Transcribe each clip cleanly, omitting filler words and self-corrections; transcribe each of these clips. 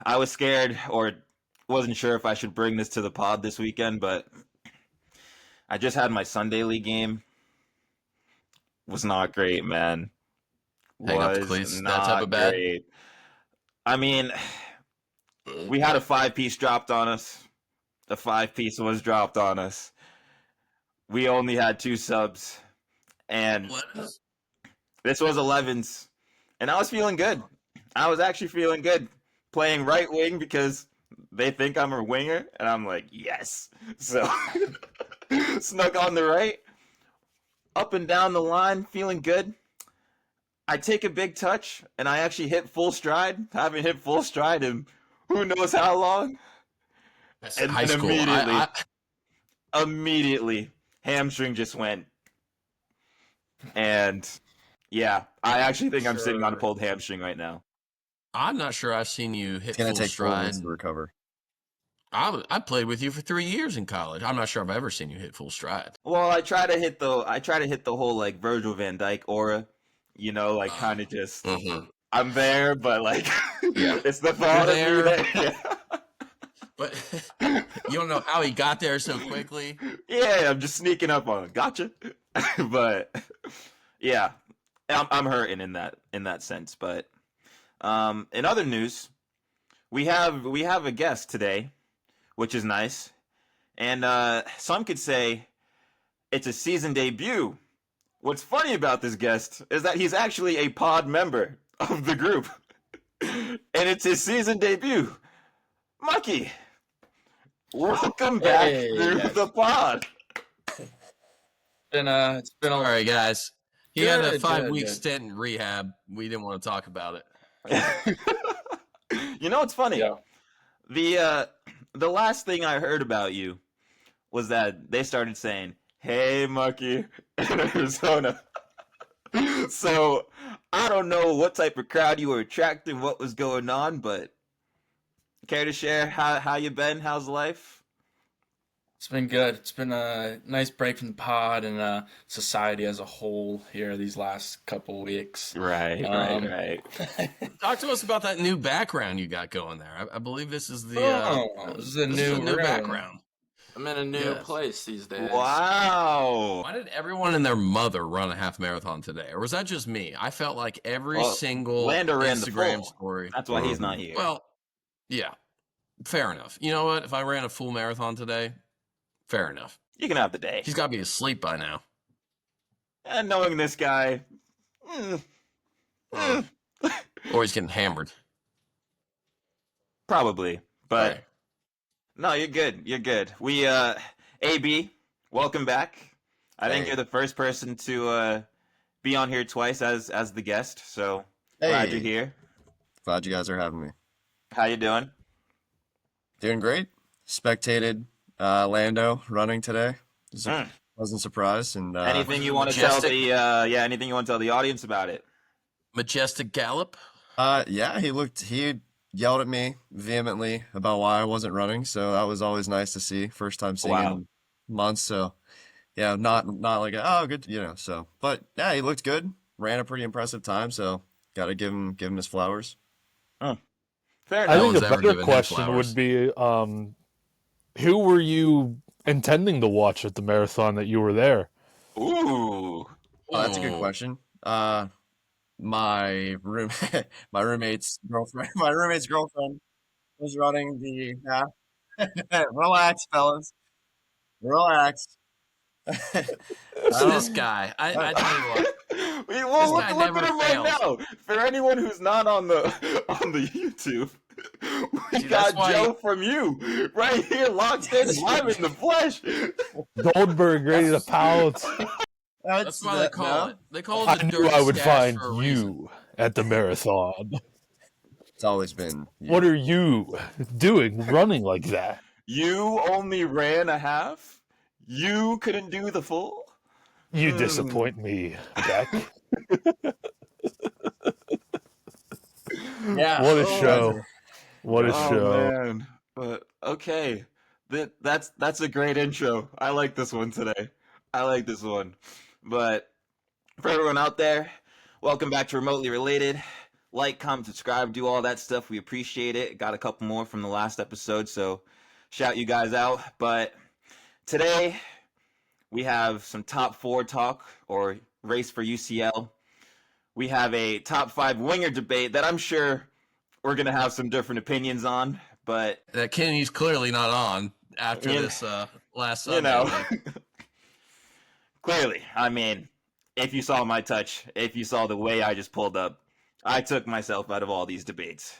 I was scared or wasn't sure if I should bring this to the pod this weekend, but I just had my Sunday league game. Was not great, man. Hang up the Was cleats. That type of not bad. great. I mean, we had a 5-piece dropped on us. The 5-piece was dropped on us. We only had 2 subs, and What is? this was 11s, and I was feeling good. I was actually feeling good playing right wing because they think I'm a winger, and I'm like, yes. So snuck on the right, up and down the line, feeling good. I take a big touch, and I actually hit full stride. Haven't hit full stride in who knows how long. That's And high then school. immediately, hamstring just went. And yeah, I actually think I'm sitting on a pulled hamstring right now. I'm not sure I've seen you hit It's gonna full take 4 stride. weeks to recover. I played with you for 3 years in college. I'm not sure I've ever seen you hit full stride. Well, I try to hit the whole like Virgil van Dijk aura, like kind of just I'm there, but like it's the thought of me there. Yeah. But you don't know how he got there so quickly. Yeah, I'm just sneaking up on him. Gotcha. But yeah, I'm hurting in that sense. But in other news, we have a guest today, which is nice, and some could say it's a season debut. What's funny about this guest is that he's actually a pod member of the group, and it's his season debut. Mucky, welcome back through the pod. It's been All right, guys. He had a Good, 5-week good. stint in rehab. We didn't want to talk about it. You know what's funny? Yeah. The last thing I heard about you was that they started saying, "Hey, Mucky," in Arizona. So I don't know what type of crowd you were attracting, what was going on, but care to share how you been? How's life? It's been good. It's been a nice break from the pod and society as a whole here these last couple weeks. Right. Talk to us about that new background you got going there. I believe this is the This is a new room. background. I'm in a new place these days. Wow. Why did everyone and their mother run a half marathon today? Or was that just me? I felt like every single Lando ran the Instagram full. story. That's why he's not here. Well, yeah, fair enough. You know what? If I ran a full marathon today, fair enough. You can have the day. He's got to be asleep by now. And knowing this guy, Or he's getting hammered. probably. But Right. no, you're good. You're good. We AB, welcome back. I think you're the first person to be on here twice as the guest. So glad you're here. Glad you guys are having me. How you doing? Doing great. Spectated Lando running today. Wasn't surprised. And Anything you want to tell the anything you want to tell the audience about it? Majestic Gallop. yeah, he yelled at me vehemently about why I wasn't running, so that was always nice to see. First time seeing him in months, so yeah, not like oh good, so but yeah, he looked good, ran a pretty impressive time, so gotta give him his flowers. Fair I enough. think a better question would be, who were you intending to watch at the marathon that you were there? Ooh. Oh, that's a good question. My roommate's girlfriend was running the relax, fellas. Relax. This guy, I tell you what. Well, This guy look at never him fails. right now. For anyone who's not on the YouTube, we See, got that's why- Joe from you right here, locked in, live in the flesh. Goldberg ready to pounce. That's why they call it. They call it I the knew dirty I would stash find for a reason. you at the marathon. It's always been. What are you doing running like that? You only ran a half? You couldn't do the full? You disappoint me, Jack. Yeah. What a show. What a show. Man. But okay. That's a great intro. I like this one today. I like this one. But for everyone out there, welcome back to Remotely Related. like, comment, subscribe, do all that stuff. We appreciate it. Got a couple more from the last episode, so shout you guys out. But today we have some top 4 talk, or race for UCL. We have a top 5 winger debate that I'm sure we're gonna have some different opinions on, but that Kenny's clearly not on after this last Sunday. Clearly, I mean, if you saw my touch, if you saw the way I just pulled up, I took myself out of all these debates.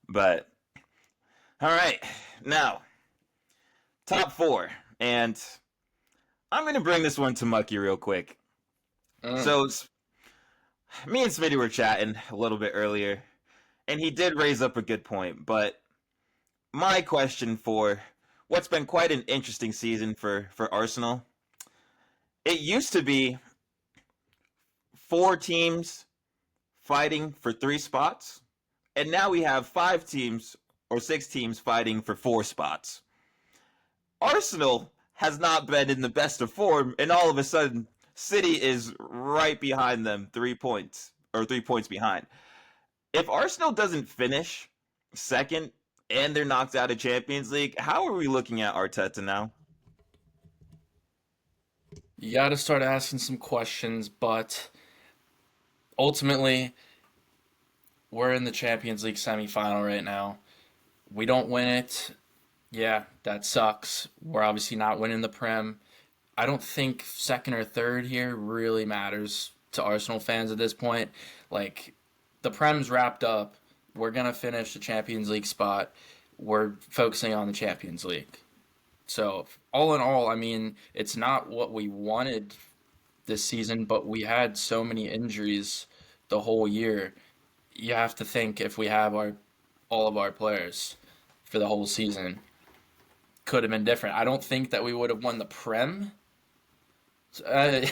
But all right, now top 4, and I'm gonna bring this one to Mucky real quick. So me and Smitty were chatting a little bit earlier, and he did raise up a good point. But my question for what's been quite an interesting season for Arsenal, it used to be 4 teams fighting for 3 spots, and now we have 5 teams or 6 teams fighting for 4 spots. Arsenal has not been in the best of form, and all of a sudden City is right behind them, 3 points, or 3 points behind. If Arsenal doesn't finish second and they're knocked out of Champions League, how are we looking at Arteta now? You got to start asking some questions, but ultimately, we're in the Champions League semifinal right now. We don't win it. Yeah, that sucks. We're obviously not winning the Prem. I don't think second or third here really matters to Arsenal fans at this point. Like, the Prem's wrapped up. We're going to finish the Champions League spot. We're focusing on the Champions League. So, all in all, I mean, it's not what we wanted this season, but we had so many injuries the whole year. You have to think if we have all of our players for the whole season, could have been different. I don't think that we would have won the Prem. I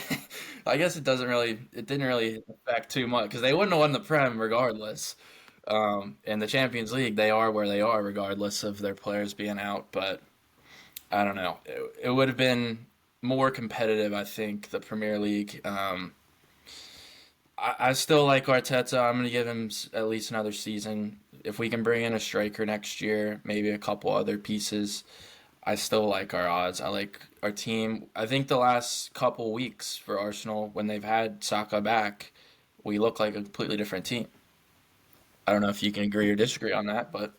guess it didn't really affect too much because they wouldn't have won the Prem regardless. In the Champions League, they are where they are regardless of their players being out. But I don't know. It would have been more competitive, I think, the Premier League. I still like Arteta. I'm going to give him at least another season. If we can bring in a striker next year, maybe a couple other pieces, I still like our odds. I like our team. I think the last couple weeks for Arsenal, when they've had Saka back, we look like a completely different team. I don't know if you can agree or disagree on that, but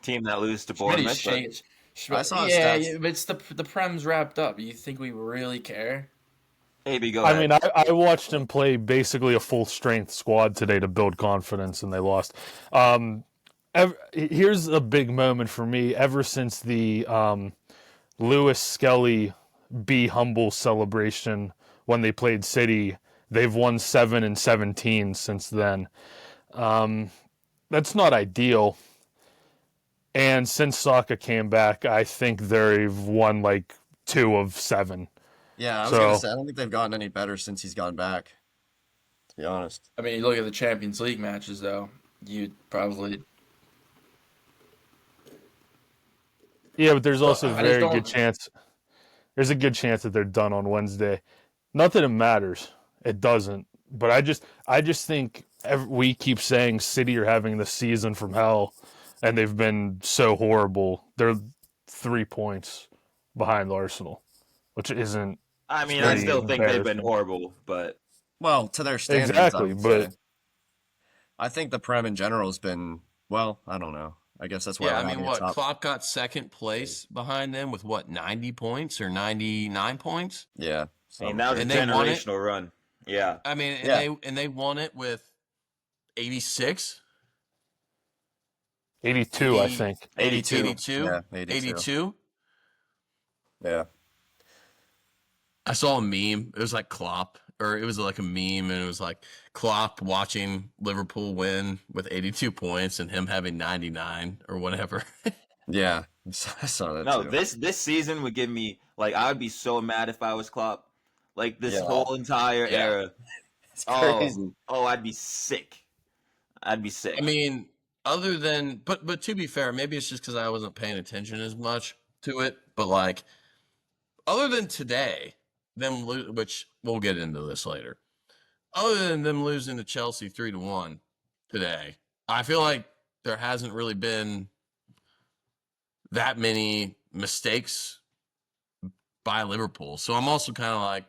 team that lose to Bournemouth. I saw stats. But it's the Prem's wrapped up. You think we really care? AB, go ahead. I mean, I watched him play basically a full strength squad today to build confidence, and they lost. Here's a big moment for me. Ever since the Lewis Skelly Be Humble celebration when they played City, they've won 7 and 17 since then. That's not ideal. And since Saka came back, I think they've won like 2 of 7. Yeah, I was going to say, I don't think they've gotten any better since he's gone back, to be honest. I mean, you look at the Champions League matches, though, you'd probably... Yeah, but there's also a very good chance. There's a good chance that they're done on Wednesday. Not that it matters. It doesn't. But I just think we keep saying City are having the season from hell, and they've been so horrible. They're 3 points behind Arsenal, which isn't. I mean, I still think they've been horrible, but well, to their standards, exactly. But I think the Prem in general has been, well, I don't know. I guess that's why. Yeah, I mean, Klopp got second place behind them with 90 points or 99 points? Yeah. So, I mean, that was a generational run. Yeah. I mean, and they won it with 86? 82, I think. 82? Yeah, 82. Yeah. I saw a meme. It was like Klopp, or it was like a meme, and it was like Klopp watching Liverpool win with 82 points and him having 99 or whatever. Yeah, I saw that No, too. this season would give me, like, I would be so mad if I was Klopp. Like, this whole entire era. It's crazy. Oh, I'd be sick. I mean, other than, but to be fair, maybe it's just because I wasn't paying attention as much to it, but like, other than today, which we'll get into this later. Other than them losing to Chelsea 3-1 today, I feel like there hasn't really been that many mistakes by Liverpool. So I'm also kind of like,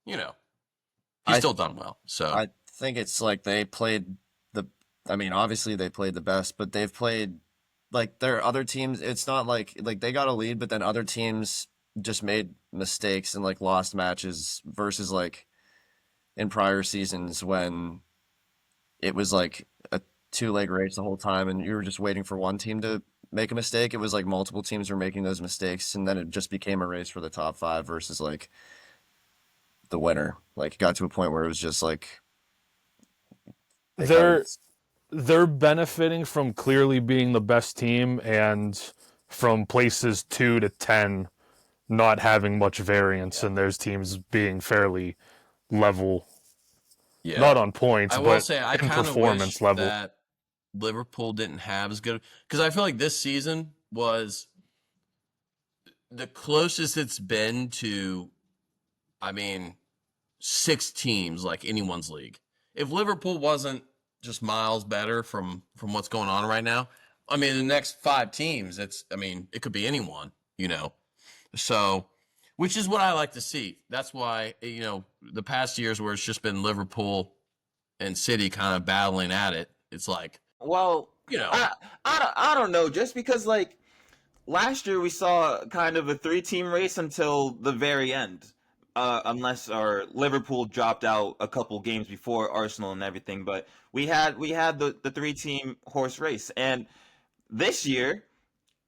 he's still done well. So I think it's like they played obviously they played the best, but they've played like there are other teams. It's not like they got a lead, but then other teams just made mistakes and like lost matches versus like in prior seasons when it was like a two-leg race the whole time and you were just waiting for one team to make a mistake. It was like multiple teams were making those mistakes and then it just became a race for the top five versus like the winner. Like it got to a point where it was just like they're benefiting from clearly being the best team and from places 2 to 10 not having much variance and there's teams being fairly level. yeah, Not on points, I will but say I in kind of performance wish level. that Liverpool didn't have as good, because I feel like this season was the closest it's been to, I mean, 6 teams like anyone's league. If Liverpool wasn't just miles better from what's going on right now, I mean, the next 5 teams, it could be anyone, So, which is what I like to see. That's why, the past years where it's just been Liverpool and City kind of battling at it, it's like, Well, I don't know. Just because like last year we saw kind of a 3-team race until the very end, unless our Liverpool dropped out a couple games before Arsenal and everything. But we had the 3-team horse race, and this year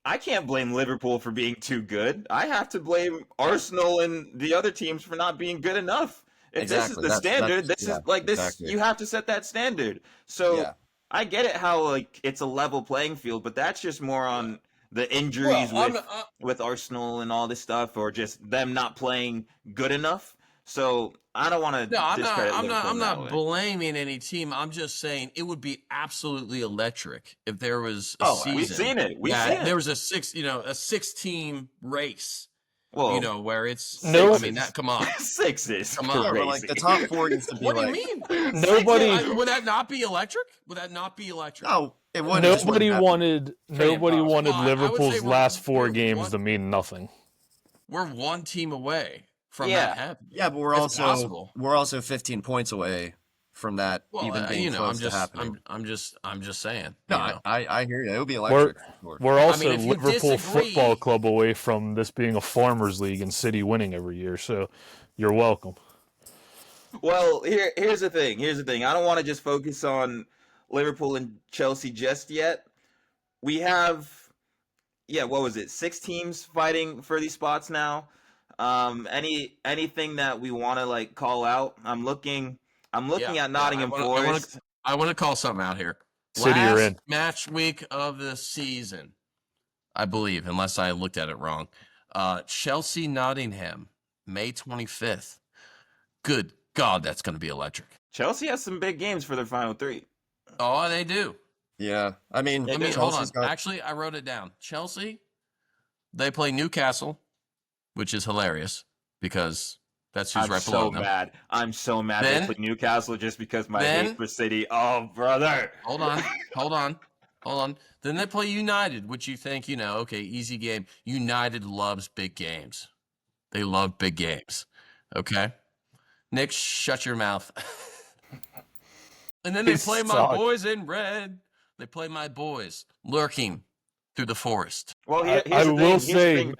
I can't blame Liverpool for being too good. I have to blame Arsenal and the other teams for not being good enough. If this is exactly. the standard, this is like this. Exactly. You have to set that standard. So Yeah. I get it how like it's a level playing field, but that's just more on the injuries with Arsenal and all this stuff, or just them not playing good enough. So I don't want to discredit Liverpool. I'm not blaming any team. I'm just saying it would be absolutely electric if there was a season. We've seen it. There was a 6-team race. Well, where it's no. Come on, 6 is come on. But like the top 4 needs to be What like. do you mean? Nobody. Would that not be electric? Would that not be electric? No, it wouldn't. Nobody wanted I would Liverpool's say last 4 we're games one- to mean nothing. We're 1 team away from that happening. Yeah, but we're It's possible. we're also 15 points away from that even being close to happening. I'm just saying. No, I hear you. It would be electric. We're also if you Liverpool disagree- Football Club away from this being a farmers league and City winning every year. So you're welcome. Well, here's the thing. I don't want to just focus on Liverpool and Chelsea just yet. We have, what was it? 6 teams fighting for these spots now. Anything that we want to like call out? I'm looking at Nottingham Forest. I want to call something out here. City are in. Match week of the season, I believe, unless I looked at it wrong. Chelsea Nottingham, May 25th. Good God, that's going to be electric. Chelsea has some big games for their final 3. Oh, they do. Yeah, I mean, hold on. Actually, I wrote it down. Chelsea, they play Newcastle, which is hilarious because that's who's right below them. I'm so mad they put Newcastle just because my hate for City. Oh, brother. Hold on. Then they play United, which you think, okay, easy game. United loves big games. They love big games. Okay? Nick, shut your mouth. And then they play my boys in red. They play my boys lurking through the forest. Well, I will say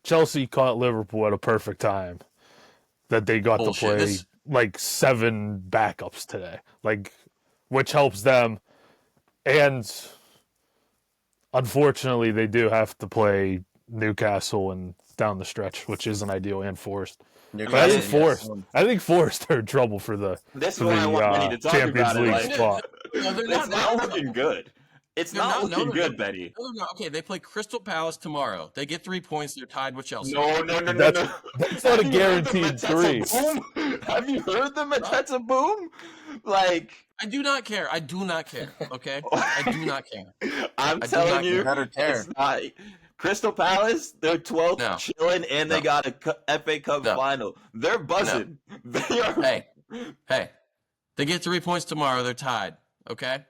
Chelsea caught Liverpool at a perfect time that they got to play like 7 backups today, like which helps them. And unfortunately, they do have to play Newcastle and down the stretch, which isn't ideal, and Forest. But I think Forest are in trouble for the Champions League spot. It's not looking good. It's not looking good, Betty. No. Okay, they play Crystal Palace tomorrow. They get 3 points. They're tied with Chelsea. No. That's not a guaranteed 3. Have you heard them at That's a Boom? Like, I do not care. Okay, I do not care. I'm telling you, it's not. Crystal Palace, they're 12th, chilling, and they got a FA Cup final. They're buzzing. They are. Hey, they get 3 points tomorrow. They're tied. Okay.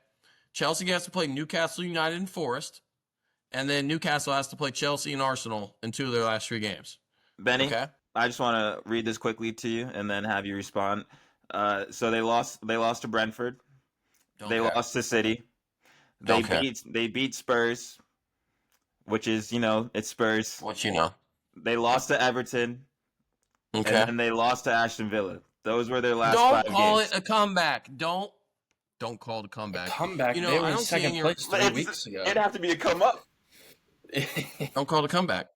Chelsea has to play Newcastle United and Forest, and then Newcastle has to play Chelsea and Arsenal in 2 of their last 3 games. Benny, Okay. I just want to read this quickly to you and then have you respond. So they lost to Brentford. They lost to City. They beat Spurs, which is, it's Spurs. What you know? They lost to Everton. Okay. And then they lost to Aston Villa. Those were their last Don't 5 games. call it a comeback. Don't call it a comeback. Comeback. You know, they were I in don't see second in your- place 3 weeks ago. It'd have to be a come up. Don't call it a comeback.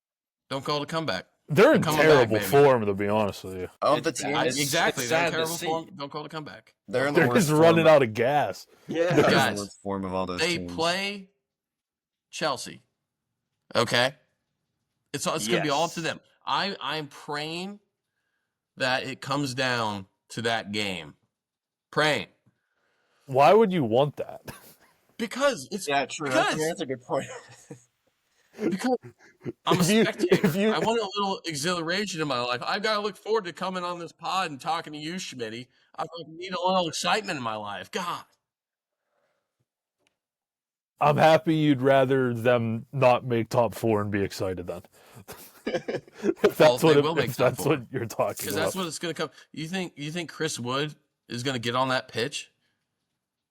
Don't call it a comeback. They're in Come terrible back, form, to be honest with you. Of the It's teams, bad. Exactly. It's They're sad in to terrible see. form. Don't call it a comeback. they're in the They're worst just running form. out of gas. Yeah. They're in Guys, the worst form of all those They teams. play Chelsea. Okay? It's going to be all up to them. I'm praying that it comes down to that game. Praying. Why would you want that? Because it's Yeah, true. Because, That's a good point. because I'm a If you- spectator. if you- I want a little exhilaration in my life. I've got to look forward to coming on this pod and talking to you, Smitty. I need a little excitement in my life. God. I'm happy you'd rather them not make top 4 and be excited then. If Well, that's they what, will make if top that's 4. what you're talking Because about. that's what it's going to come. You think Chris Wood is going to get on that pitch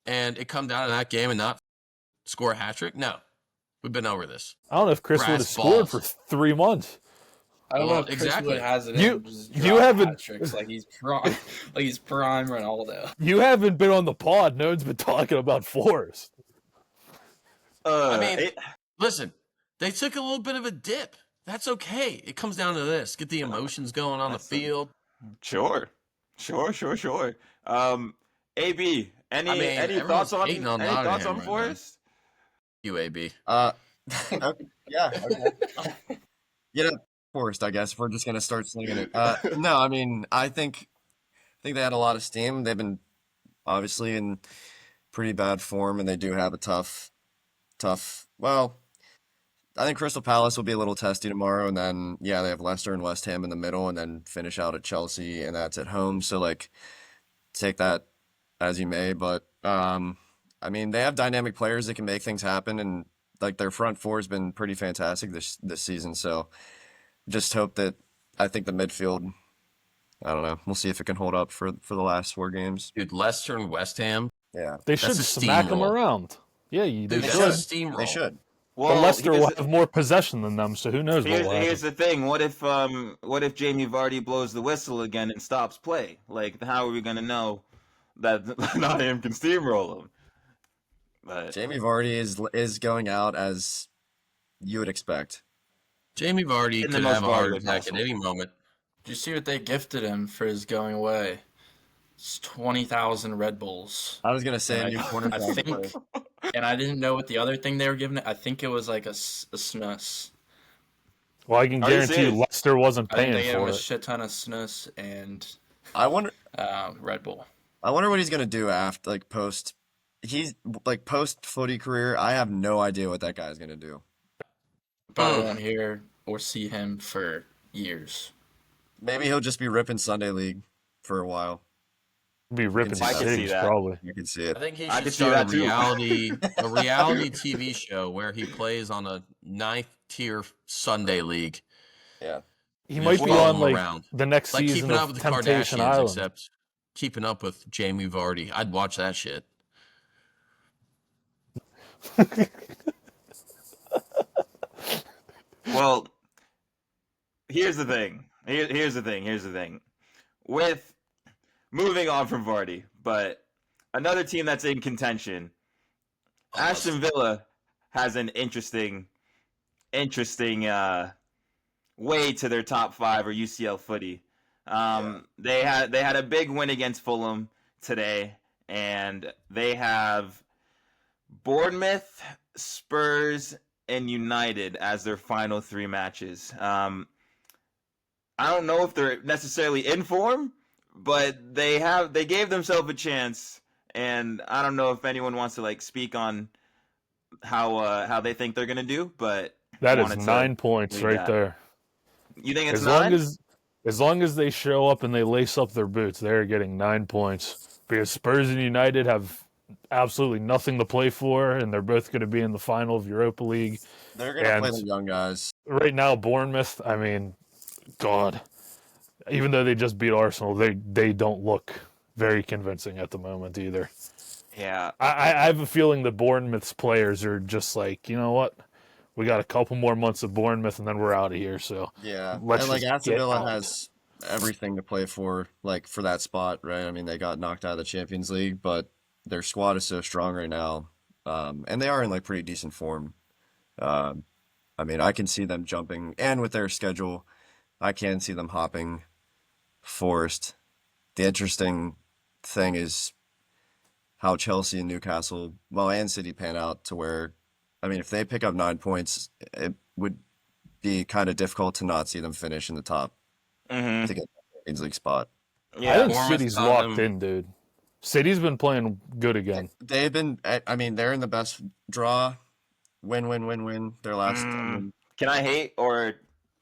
and it come down to that game and not score a hat trick? No, we've been over this. I don't know if Chris would have Brass scored for balls. 3 months. I don't Well, know if Chris exactly. Wood has it. You- in, just you drop haven't- hat tricks like he's prime, prime Ronaldo. You haven't been on the pod. No one's been talking about Forrest. I mean, listen, they took a little bit of a dip. That's okay. It comes down to this: get the emotions going on the field. Sure. AB, any everyone's thoughts on hating on any thoughts Nottingham on right now. Forrest? UAB. Okay, yeah, okay. Get up, Forrest. I guess if we're just gonna start slinging it. No, I mean, I think they had a lot of steam. They've been obviously in pretty bad form, and they do have a tough. Well, I think Crystal Palace will be a little testy tomorrow, and then they have Leicester and West Ham in the middle, and then finish out at Chelsea, and that's at home. So like, take that as you may, but I mean, they have dynamic players that can make things happen, and like their front four has been pretty fantastic this season. So just hope that I think the midfield. I don't know. We'll see if it can hold up for the last 4 games. Dude, Leicester and West Ham. Yeah, They should a smack them steamroll. around. Yeah, they Dude, should. that's a steamroll. they should. Well, But Leicester here's will the- have more possession than them, so who knows what will Here's happen. the thing. What if Jamie Vardy blows the whistle again and stops play? Like, how are we gonna know that Nottingham can steamroll him? But Jamie Vardy is going out as you would expect. Jamie Vardy In the could most have a heart Vardy attack at possible. any moment. Did you see what they gifted him for his going away? It's 20,000 Red Bulls. I was gonna say a And new I cornerback think, player. and I didn't know what the other thing they were giving it. I think it was like a snus. Well, I can Are you guarantee you serious? Leicester wasn't I think they paying gave him for a it. shit ton of snus and I wonder Red Bull. what he's gonna do after post footy career. I have no idea what that guy's gonna do. Probably won't hear or see him for years. Maybe he'll just be ripping Sunday League for a while. Be ripping I can see cigs, that. probably. You can see I it. think he I should could see start that a too. reality TV show where he plays on a 9th tier Sunday league. Yeah. He Just might be follow on him like around. the next Like season keeping up of with the Temptation Kardashians, Island. except keeping up with Jamie Vardy. I'd watch that shit. well, here's the thing. Here's the thing. With moving on from Vardy, but another team that's in contention, Aston Villa has an interesting way to their top 5 or UCL footy. They had a big win against Fulham today, and they have Bournemouth, Spurs, and United as their final 3 matches. I don't know if they're necessarily in form, but they gave themselves a chance, and I don't know if anyone wants to like speak on how they think they're gonna do, but That wanted is to 9 points leave right that. there. You think it's As 9? long as they show up and they lace up their boots, they're getting 9 points. Because Spurs and United have absolutely nothing to play for, and they're both going to be in the final of Europa League. They're going to play the young guys. Right now, Bournemouth, I mean, God, even though they just beat Arsenal, they don't look very convincing at the moment either. Yeah. I have a feeling the Bournemouth's players are just like, you know what? We got a couple more months of Bournemouth, and then we're out of here. So yeah, let's and like just Aston get Villa out. has everything to play for, like for that spot, right? I mean, they got knocked out of the Champions League, but their squad is so strong right now, and they are in like pretty decent form. Um, I mean, I can see them jumping, and with their schedule, I can see them hopping Forest. The interesting thing is how Chelsea and Newcastle, well, and City pan out to where, I mean, if they pick up 9 points, it would be kind of difficult to not see them finish in the top to get the Champions League spot. I think Bournemouth City's got locked them. in, dude. City's been playing good again. They've been, I mean, they're in the best draw, win, win, win, win. Their last, Can I hate or?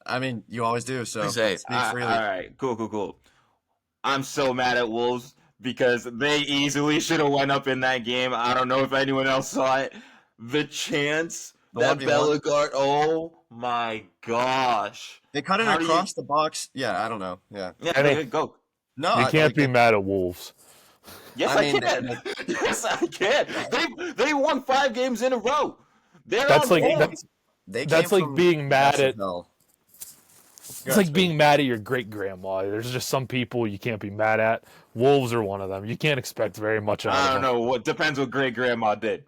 I mean, you always do. So Please hate. speak freely. All right, cool. I'm so mad at Wolves because they easily should have went up in that game. I don't know if anyone else saw it. The chance that 1v1. Bellegarde, oh my gosh. They cut it How do you- across the box. Yeah, I don't know. Yeah. Yeah, I there don't- you go. No, You can't be mad at Wolves. Yes, I I mean, can. Yes, I can. They won 5 games in a row. They're That's on like form. that's like being mad at. SFL. It's like being mad at your great grandma. There's just some people you can't be mad at. Wolves are one of them. You can't expect very much out I of don't them. know. What depends what great grandma did.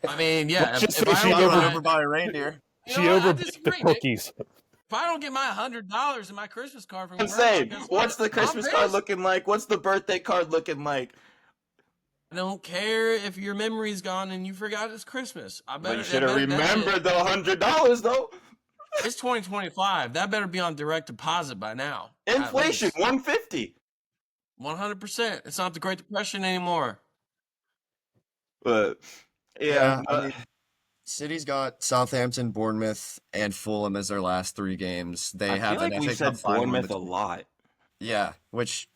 I mean, yeah. Let's just if say I she don't Got over- run get over my- by a reindeer. you She know what? I overbaked the disagree, Nick. cookies. If I don't get my $100 in my Christmas card from I'm grandma, saying, guess what? what's the I'm Christmas card pissed. looking like? What's the birthday card looking like? I don't care if your memory's gone and you forgot it's Christmas. But you should have remembered the $100 though. It's 2025. That better be on direct deposit by now. at Inflation, least. 150. 100%. It's not the Great Depression anymore. But yeah, I mean, City's got Southampton, Bournemouth, and Fulham as their last 3 games. They I have feel like an we FA said Cup final in Bournemouth a between. lot. Yeah, which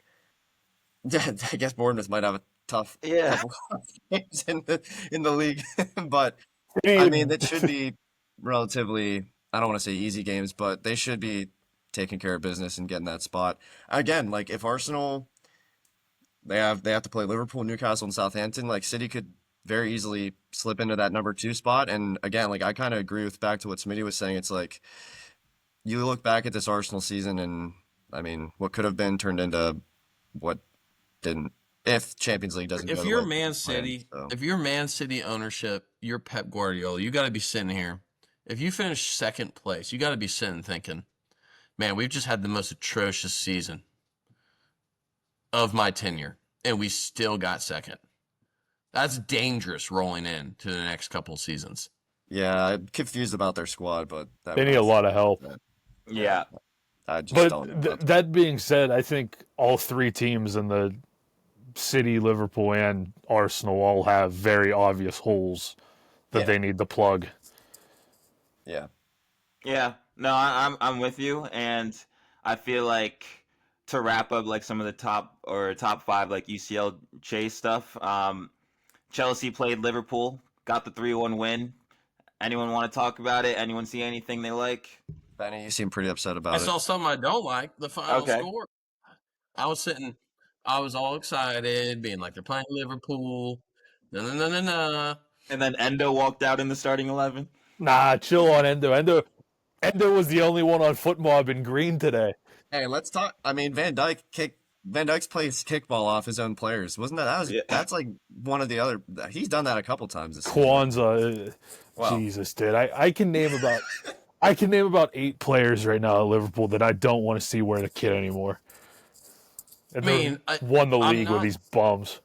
I guess Bournemouth might have a tough Yeah. couple of games in the league, but I mean, it should be relatively, I don't want to say easy games, but they should be taking care of business and getting that spot. Again, like if Arsenal, they have to play Liverpool, Newcastle, and Southampton, like City could very easily slip into that number 2 spot. And again, like I kind of agree with back to what Smitty was saying. It's like you look back at this Arsenal season and I mean, what could have been turned into what didn't. If Champions League doesn't, If go the you're way Man it's planned, City, so. if you're Man City ownership, you're Pep Guardiola, you got to be sitting here. If you finish second place, you got to be sitting thinking, man, we've just had the most atrocious season of my tenure, and we still got second. That's dangerous rolling in to the next couple seasons. Yeah, I'm confused about their squad, but They need a lot of help. Yeah. I just But don't know. that being said, I think all 3 teams in the City, Liverpool, and Arsenal all have very obvious holes that Yeah. they need to plug. Yeah. Yeah. No, I'm with you, and I feel like to wrap up like some of the top 5 like UCL chase stuff. Chelsea played Liverpool, got the 3-1 win. Anyone want to talk about it? Anyone see anything they like? Benny, you seem pretty upset about I it. saw something I don't like, the final Okay. score. I was all excited, being like, they're playing Liverpool. No. And then Endo walked out in the starting 11. Nah, chill on Endo. Endo was the only one on foot mob in green today. Hey, let's talk. I mean, Van Dijk's plays kickball off his own players. Wasn't that? Yeah. That's like one of the other. He's done that a couple times this season. Kwanzaa, Wow. Jesus, dude. I can name about 8 players right now at Liverpool that I don't want to see wear the kit anymore. And mean, won the I'm league with not- these bums.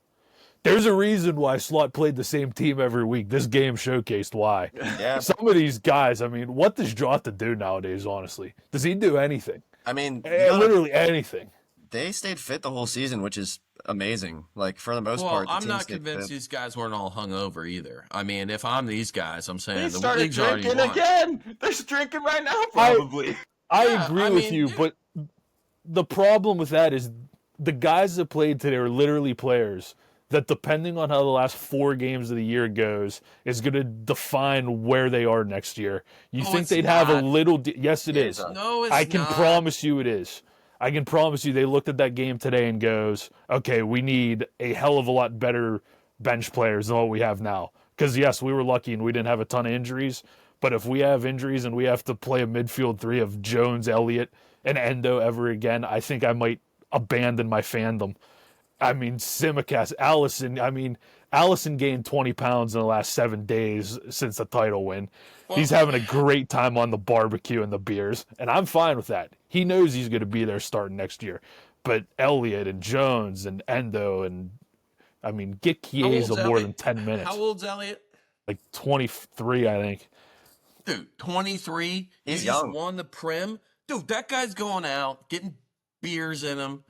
There's a reason why Slot played the same team every week. This game showcased why. Yeah. Some of these guys, I mean, what does Jota do nowadays, honestly? Does he do anything? I mean, Literally anything. they stayed fit the whole season, which is amazing. Like for the most Well, part, the I'm team not stayed convinced fit. these guys weren't all hungover either. I mean, if I'm these guys, I'm saying They the started league's already drinking won. again. They're drinking right now, probably. I Yeah, agree I with mean, you, dude. but the problem with that is the guys that played today are literally players that depending on how the last 4 games of the year goes is going to define where they are next year. You think they'd have a little... Yes, it is. No, it's not. I can promise you it is. I can promise you they looked at that game today and goes, okay, we need a hell of a lot better bench players than what we have now. Because, yes, we were lucky and we didn't have a ton of injuries. But if we have injuries and we have to play a midfield 3 of Jones, Elliott, and Endo ever again, I think I might abandon my fandom. I mean, Simicast, Allison gained 20 pounds in the last 7 days since the title win. He's having a great time on the barbecue and the beers, and I'm fine with that. He knows he's going to be there starting next year. But Elliott and Jones and Endo and, get Chiesa more than 10 minutes. How old's Elliott? Like 23, I think. Dude, 23? He's young. young. Won the Prem? Dude, that guy's going out, getting beers in him.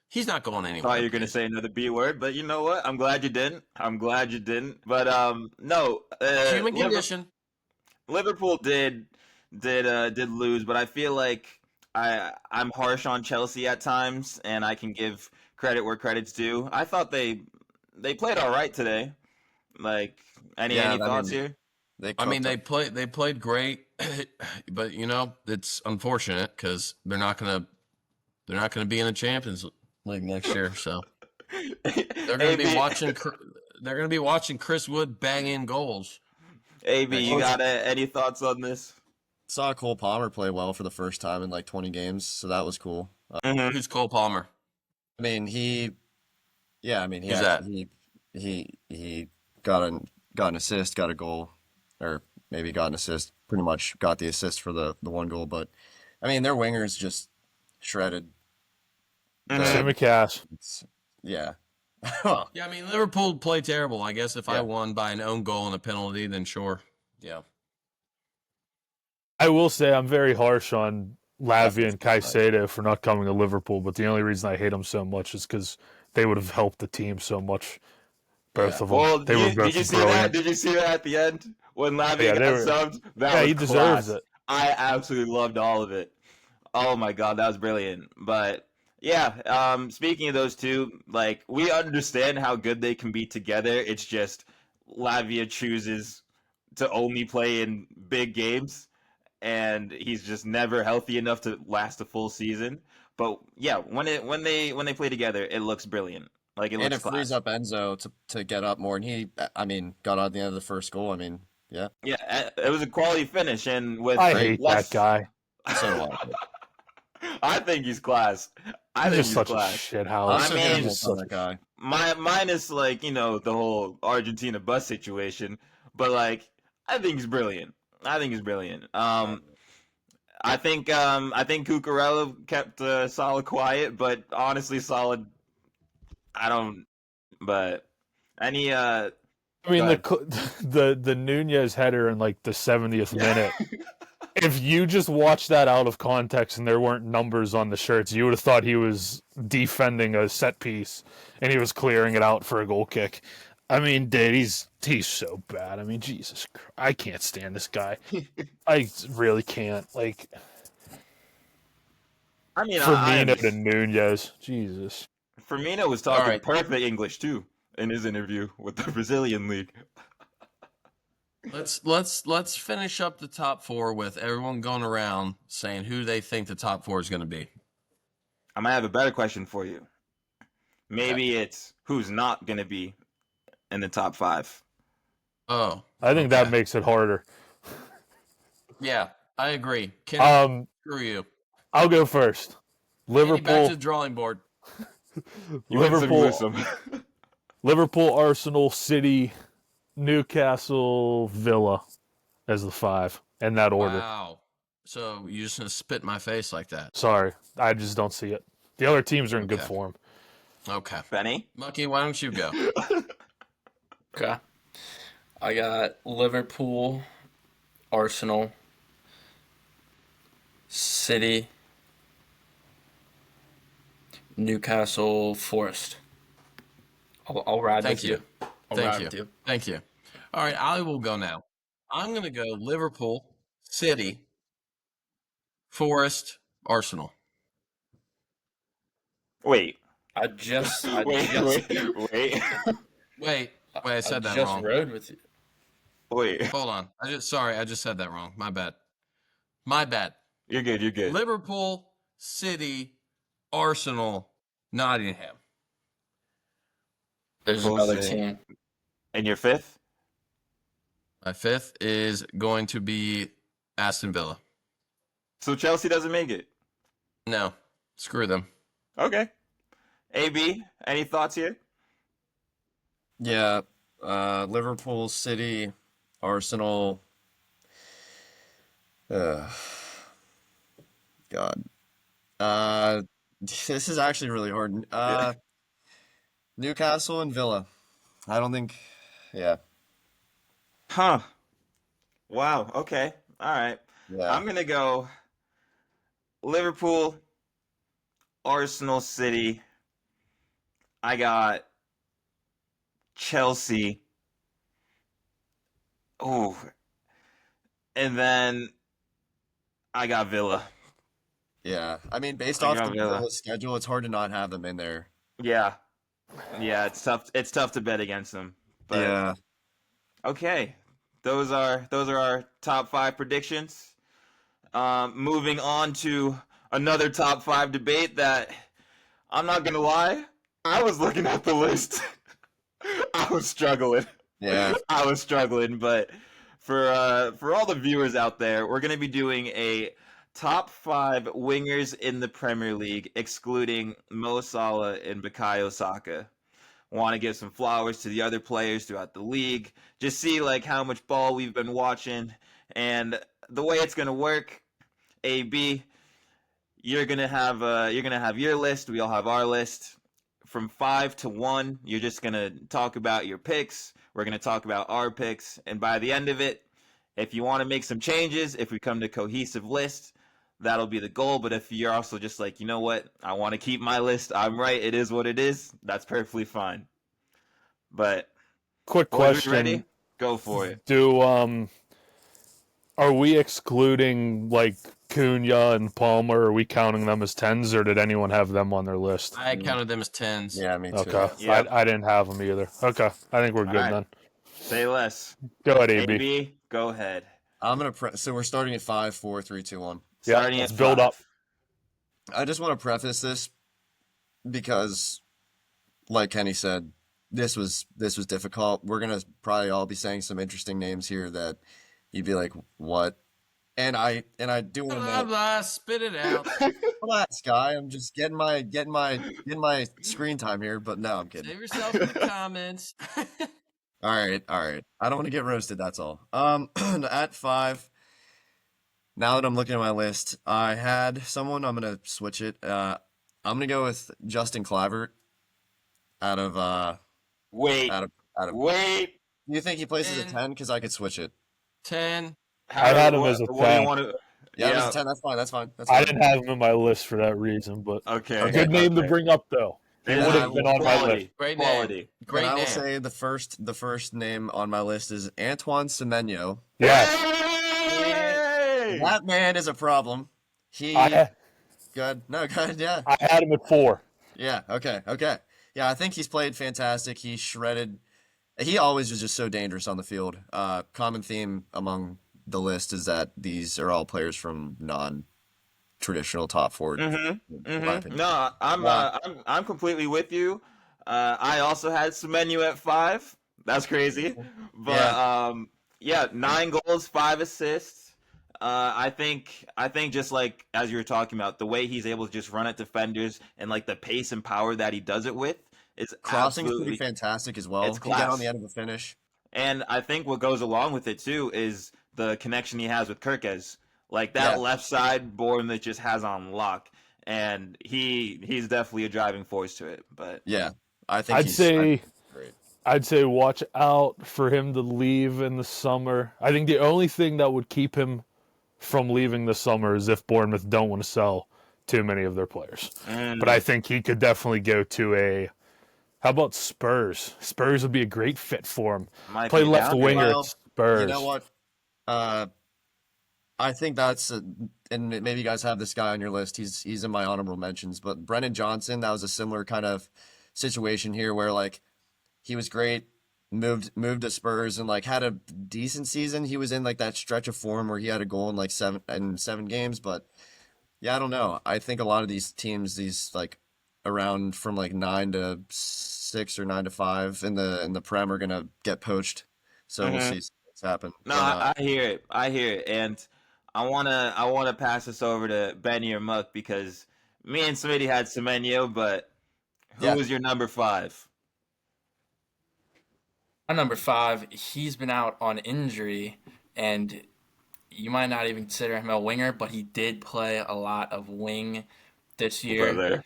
He's not going anywhere. I thought you were going to say another B word, but you know what? I'm glad you didn't. But, no. Human condition. Liverpool did lose, but I feel like I'm harsh on Chelsea at times, and I can give credit where credit's due. I thought they played all right today. Like, any thoughts here? They played great, but it's unfortunate because they're not gonna be in the Champions League next year. So they're gonna be watching. They're gonna be watching Chris Wood bang in goals. AB, you got any thoughts on this? Saw Cole Palmer play well for the first time in like 20 games, so that was cool. Who's Cole Palmer? He got an assist, got a goal, or maybe got an assist. Pretty much got the assist for the one goal, but their wingers just shredded. Simicast. Yeah. Yeah, Liverpool played terrible. I guess if I won by an own goal and a penalty, then sure. Yeah. I will say I'm very harsh on Lavia and Caicedo for not coming to Liverpool, but the only reason I hate them so much is because they would have helped the team so much. Both of them. Well, they were both did you see brilliant. that? Did you see that at the end when Lavia got subbed? That was he deserves class. it. I absolutely loved all of it. Oh my god, that was brilliant. But yeah, speaking of those two, like, we understand how good they can be together. It's just Lavia chooses to only play in big games, and he's just never healthy enough to last a full season. But yeah, when they play together, it looks brilliant. Like, it looks class. Frees up Enzo to get up more, and he, got out at the end of the first goal. Yeah. Yeah, it was a quality finish, and with I hate that guy. So do I. I think he's class. I think he's such class. a shit house. That guy. Minus the whole Argentina bus situation, but like, I think he's brilliant. I think Cucurella kept Salah quiet, but honestly, Salah, I don't. But any the Nunez header in like the 70th minute. If you just watch that out of context and there weren't numbers on the shirts, you would have thought he was defending a set piece and he was clearing it out for a goal kick. Dude, he's so bad. Jesus Christ. I can't stand this guy. I really can't. Like, Firmino to Nunez. Jesus. Firmino was talking perfect English too in his interview with the Brazilian league. Let's finish up the top 4 with everyone going around saying who they think the top 4 is going to be. I might have a better question for you. Maybe it's who's not going to be in the top 5. Oh, I think that makes it harder. Yeah, I agree. Screw you. I'll go first. Liverpool. Back to the drawing board. Liverpool, Arsenal, City, Newcastle, Villa as the 5 in that order. Wow. So you're just going to spit in my face like that? Sorry. I just don't see it. The other teams are in good form. Okay. Benny? Mucky, why don't you go? Okay. I got Liverpool, Arsenal, City, Newcastle, Forest. I'll ride with you. Thank you. All right, I will go now. I'm going to go Liverpool, City, Forest, Arsenal. Wait. Wait. Wait, I said that just wrong. rode with you. Wait, Hold on. I just said that wrong. My bad. you're good. Liverpool, City, Arsenal, Nottingham. There's We'll another see. team. And your fifth? My fifth is going to be Aston Villa. So Chelsea doesn't make it. No, screw them. Okay. AB, any thoughts here? Yeah, Liverpool, City, Arsenal. God. This is actually really hard. Newcastle and Villa. I don't think. Yeah, Huh. Wow. Okay. All right. yeah. I'm gonna go Liverpool, Arsenal, City. I got Chelsea. Oh, and then I got Villa. Yeah, I mean, based I off got the Villa. Villa schedule, it's hard to not have them in there. Yeah. Yeah, it's tough. It's tough to bet against them. But Yeah, okay, those are our top five predictions. Moving on to another top five debate that I'm not gonna lie, I was looking at the list. I was struggling. yeah. I was struggling, but for all the viewers out there, we're gonna be doing a top five wingers in the Premier League, excluding Mo Salah and Bukayo Saka. Want to give some flowers to the other players throughout the league. Just see like how much ball we've been watching, and the way it's gonna work. AB, you're gonna have your list. We all have our list. From 5 to 1, you're just gonna talk about your picks. We're gonna talk about our picks, and by the end of it, if you want to make some changes, if we come to a cohesive list, that'll be the goal. But if you're also just like, you know what, I want to keep my list. I'm right. It is what it is. That's perfectly fine. But Quick boys, we ready? question: Go for it. Are we excluding like Cunha and Palmer? Are we counting them as tens, or did anyone have them on their list? I counted them as tens. Yeah, me too. Okay, Yeah. I didn't have them either. Okay, I think we're good right. then. Say less. Go ahead, AB. AB, go ahead. I'm gonna so we're starting at 5, 4, 3, 2, 1. Yeah, Starting let's at build 5. up. I just want to preface this because, like Kenny said, this was difficult. We're gonna probably all be saying some interesting names here that you'd be like, "What?" And I do want to Blah know. blah, spit it out. Relax, guy. I'm just getting my screen time here. But no, I'm kidding. Save yourself in the comments. All right. I don't want to get roasted. That's all. At 5. Now that I'm looking at my list, I had someone. I'm gonna switch it. I'm gonna go with Justin Clavert. Out of Wait. out of. Wait. Do you think he plays as a 10. 10? Because I could switch it. 10. I had him as a What do you 10. want to? Yeah, it was Yeah. a 10. That's fine. That's fine. That's I fine. didn't have them in my list for that reason, but Okay. a good name to bring up though. He Yeah, would have been on my quality. list. Great name. Quality. Great Then I will name. say the first name on my list is Antoine Semenyo. Yeah, Hey! That man is a problem. He I good. No, good. Yeah. had him at 4. Yeah. Okay. Yeah, I think he's played fantastic. He shredded. He always was just so dangerous on the field. Common theme among the list is that these are all players from non-traditional top four. in my opinion. No, Yeah. I'm completely with you. I also had Semenu at 5. That's crazy, but yeah, 9 goals, 5 assists. I think just like as you were talking about, the way he's able to just run at defenders and like the pace and power that he does it with is Crossing's absolutely. pretty fantastic as well. It's He got on class. the end of a finish. And I think what goes along with it too is the connection he has with Kirkez. Like that Yeah. left side, Bournemouth just has on lock, and he's definitely a driving force to it. But Yeah, I think I'd he's say great. I'd say watch out for him to leave in the summer. I think the only thing that would keep him from leaving this summer is if Bournemouth don't want to sell too many of their players. But I think he could definitely go to how about Spurs? Spurs would be a great fit for him. might Play be left down winger there. at Spurs. You know what? I think that's and maybe you guys have this guy on your list. He's in my honorable mentions, but Brennan Johnson, that was a similar kind of situation here where like he was great moved to Spurs and like had a decent season. He was in like that stretch of form where he had a goal in like seven games, but yeah, I don't know. I think a lot of these teams, these like around from like 9-6 or 9-5 in the Prem are gonna get poached. So we'll see what's happen. No, I hear it. I hear it, and I wanna pass this over to Benny or Muck because me and Smitty had Semenyo, but who Yeah. was your number 5? My number 5, he's been out on injury, and you might not even consider him a winger, but he did play a lot of wing this year. There.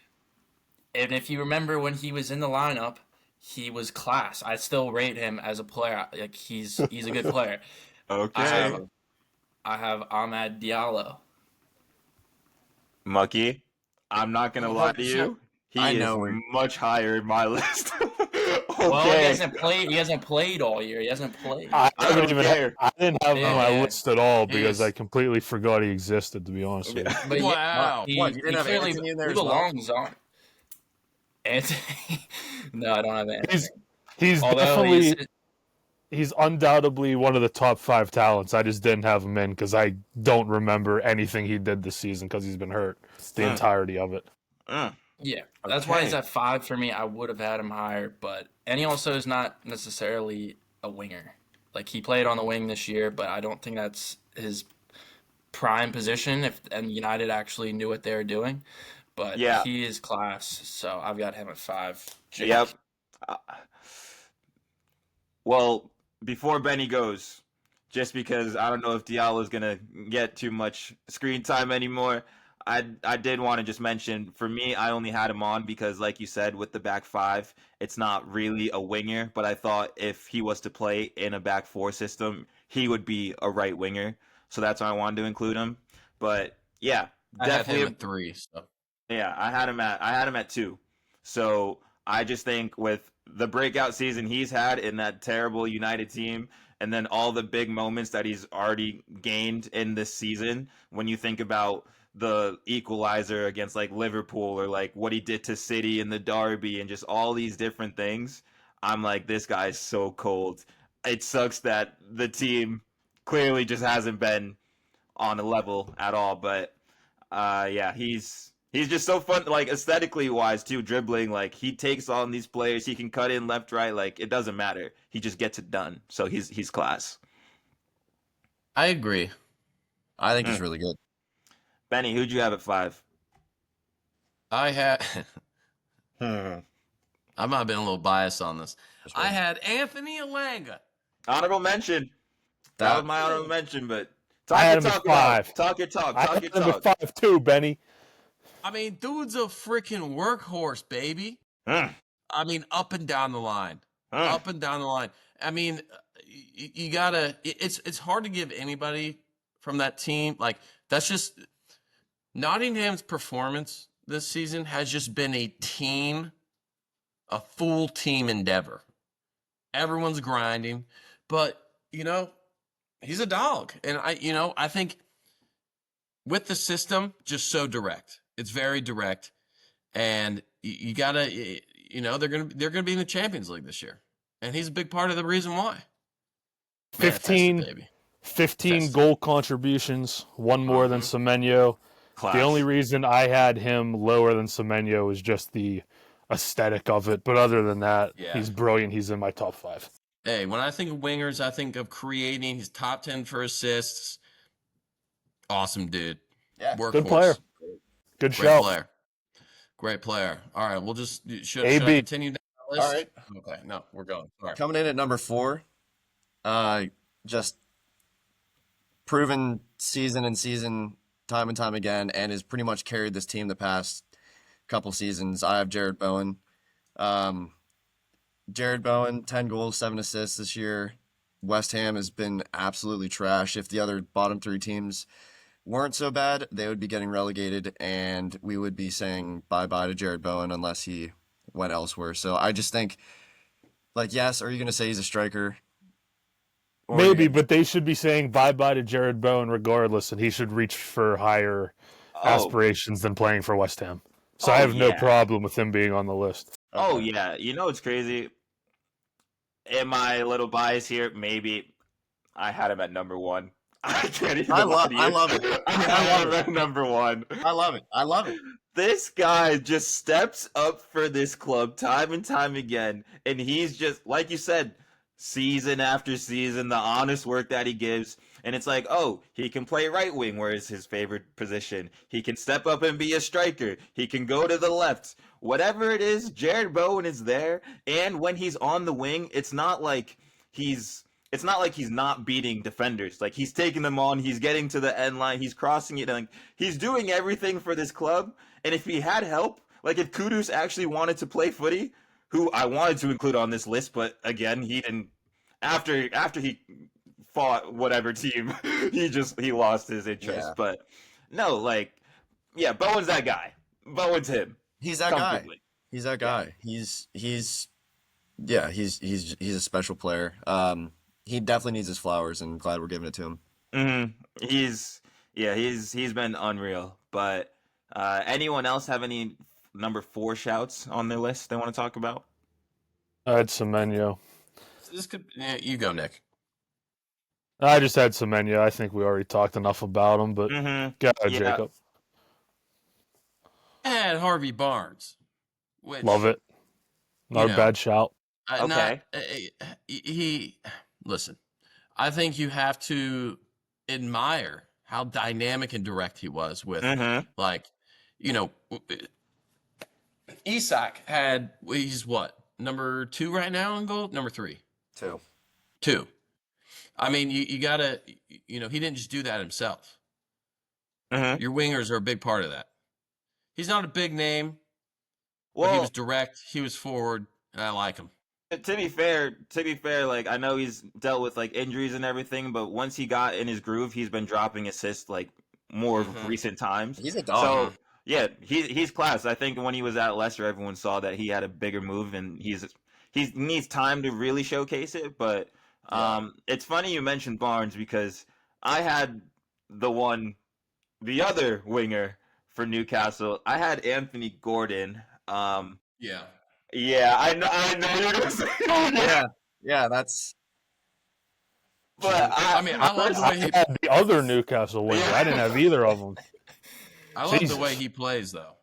And if you remember when he was in the lineup, he was class. I still rate him as a player. Like he's a good player. Okay. I have Ahmad Diallo. Mucky, I'm not gonna lie to you. He I is know. much higher in my list. Well, he Okay. hasn't played. He hasn't played all year. He hasn't played. I I don't care. I didn't have him on my Yeah. list at all because He's- I completely forgot he existed, to be honest with you. But Wow. he, What, you didn't he have clearly Anthony in there he as well? belongs on. Anthony? No, I don't have Anthony. He's Although definitely he's undoubtedly one of the top 5 talents. I just didn't have him in because I don't remember anything he did this season because he's been hurt the entirety of it. yeah, that's why he's Okay. at 5 for me. I would have had him higher, and he also is not necessarily a winger. Like he played on the wing this year, but I don't think that's his prime position. And United actually knew what they were doing, but Yeah. he is class. So I've got him at 5. Jake. Yep. Uh, well, before Benny goes, just because I don't know if Diallo's gonna get too much screen time anymore, I did want to just mention for me, I only had him on because, like you said, with the back 5, it's not really a winger. But I thought if he was to play in a back 4 system, he would be a right winger. So that's why I wanted to include him. But yeah, I had definitely. him at 3. So. Yeah, I had him at 2. So I just think with the breakout season he's had in that terrible United team, and then all the big moments that he's already gained in this season, when you think about the equalizer against like Liverpool or like what he did to City in the derby and just all these different things, I'm like, this guy's so cold. It sucks that the team clearly just hasn't been on a level at all, but yeah, he's just so fun, like aesthetically wise too, dribbling. Like he takes on these players, he can cut in left, right. Like it doesn't matter. He just gets it done. So he's class. I agree. I think he's really good. Benny, who'd you have at 5? I had. I might have been a little biased on this. I had Anthony Elanga. Honorable mention. That was my honorable mention, but I had talk your him at talk about it. 5. Talk your talk. I Talk had your him at talk. 5 too, Benny. I mean, dude's a freaking workhorse, baby. Mm, I mean, up and down the line. mm. Up and down the line. I mean, you gotta. It's hard to give anybody from that team like that's just Nottingham's performance this season has just been a full team endeavor. Everyone's grinding, but he's a dog, and I think with the system, just so direct. It's very direct, and you gotta, they're gonna be in the Champions League this year, and he's a big part of the reason why. 15, Fantastic, baby. 15 Fantastic. goal contributions, one more than Semenyo. Class. The only reason I had him lower than Semenyo is just the aesthetic of it. But other than that, Yeah. he's brilliant. He's in my top 5. Hey, when I think of wingers, I think of creating. He's top 10 for assists. Awesome dude. Yeah. Workhorse. Good player. Good Great shout. player. Great player. All right, we'll just should I AB. continue down the list? All right. Okay, no, we're going. All right. Coming in at number 4, just proven season and season, time and time again, and has pretty much carried this team the past couple seasons. I have Jared Bowen. Jared Bowen, 10 goals, 7 assists this year. West Ham has been absolutely trash. If the other bottom 3 teams weren't so bad, they would be getting relegated, and we would be saying bye-bye to Jared Bowen unless he went elsewhere. So I just think, like, yes, are you going to say he's a striker? Or Maybe, but they should be saying bye-bye to Jared Bowen regardless, and he should reach for higher aspirations than playing for West Ham. So I have no problem with him being on the list. Oh yeah, it's crazy. am I a little biased here? Maybe. I had him at number 1. I can't even I lie to you. love it. I I had love him at number 1. I love it. I love it. This guy just steps up for this club time and time again, and he's just, like you said, season after season, the honest work that he gives. And it's like, oh, he can play right wing, where is his favorite position. He can step up and be a striker. He can go to the left. Whatever it is, Jared Bowen is there. And when he's on the wing, it's not like he's not beating defenders. Like, he's taking them on, he's getting to the end line, he's crossing it, like, he's doing everything for this club. And if he had help, like if Kudus actually wanted to play footy, who I wanted to include on this list, but again, he didn't. After he fought whatever team, he lost his interest. Yeah. But no, like, yeah, Bowen's that guy. Bowen's him. He's that guy. Comfortably. He's that guy. He's a special player. He definitely needs his flowers, and glad we're giving it to him. Mm-hmm. He's been unreal. But anyone else have any number 4 shouts on their list they want to talk about? I had Semenyo. You go, Nick. I just had Semenyo. I think we already talked enough about him, but go ahead, Jacob. I had Harvey Barnes. Which, love it. Not a bad shout. Okay. Listen, I think you have to admire how dynamic and direct he was with, Isak he's what, number 2 right now in goal? Number 3? 2. I mean, you gotta, he didn't just do that himself. Your wingers are a big part of that. He's not a big name. Well, he was direct. He was forward, and I like him. To be fair, like, I know he's dealt with like injuries and everything, but once he got in his groove, he's been dropping assists like more recent times. He's a dog. So yeah, he's class. I think when he was at Leicester, everyone saw that he had a bigger move, and he needs time to really showcase it. But it's funny you mentioned Barnes, because I had the other winger for Newcastle. I had Anthony Gordon. Yeah, I know you're gonna say that. Yeah, that's. But I love the way he had the other Newcastle winger. I didn't have either of them. I love the way he plays, though.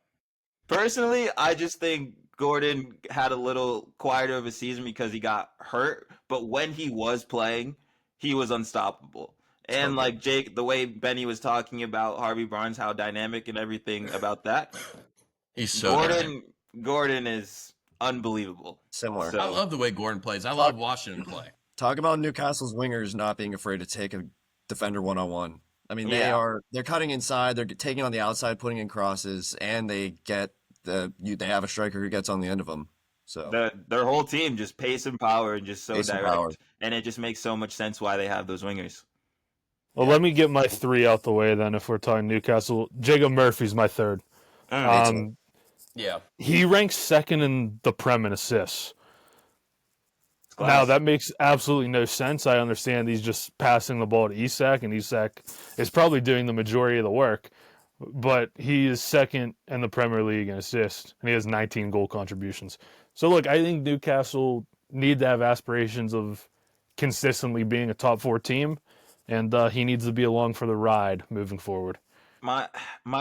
Personally, I just think Gordon had a little quieter of a season because he got hurt. But when he was playing, he was unstoppable. And like Jake, the way Benny was talking about Harvey Barnes, how dynamic and everything about that. He's so Gordon is unbelievable. Similar. I love the way Gordon plays. I love watching him play. Talk about Newcastle's wingers not being afraid to take a defender one-on-one. I mean, they're cutting inside, they're taking on the outside, putting in crosses, and they have a striker who gets on the end of them. So their whole team just pace and power and just so direct. And it just makes so much sense why they have those wingers. Well, let me get my 3 out the way then. If we're talking Newcastle, Jacob Murphy's my 3rd. Yeah. He ranks 2nd in the Prem in assists. Now, that makes absolutely no sense. I understand he's just passing the ball to Isak, and Isak is probably doing the majority of the work. But he is 2nd in the Premier League in assists, and he has 19 goal contributions. So, look, I think Newcastle need to have aspirations of consistently being a top 4 team, and he needs to be along for the ride moving forward. My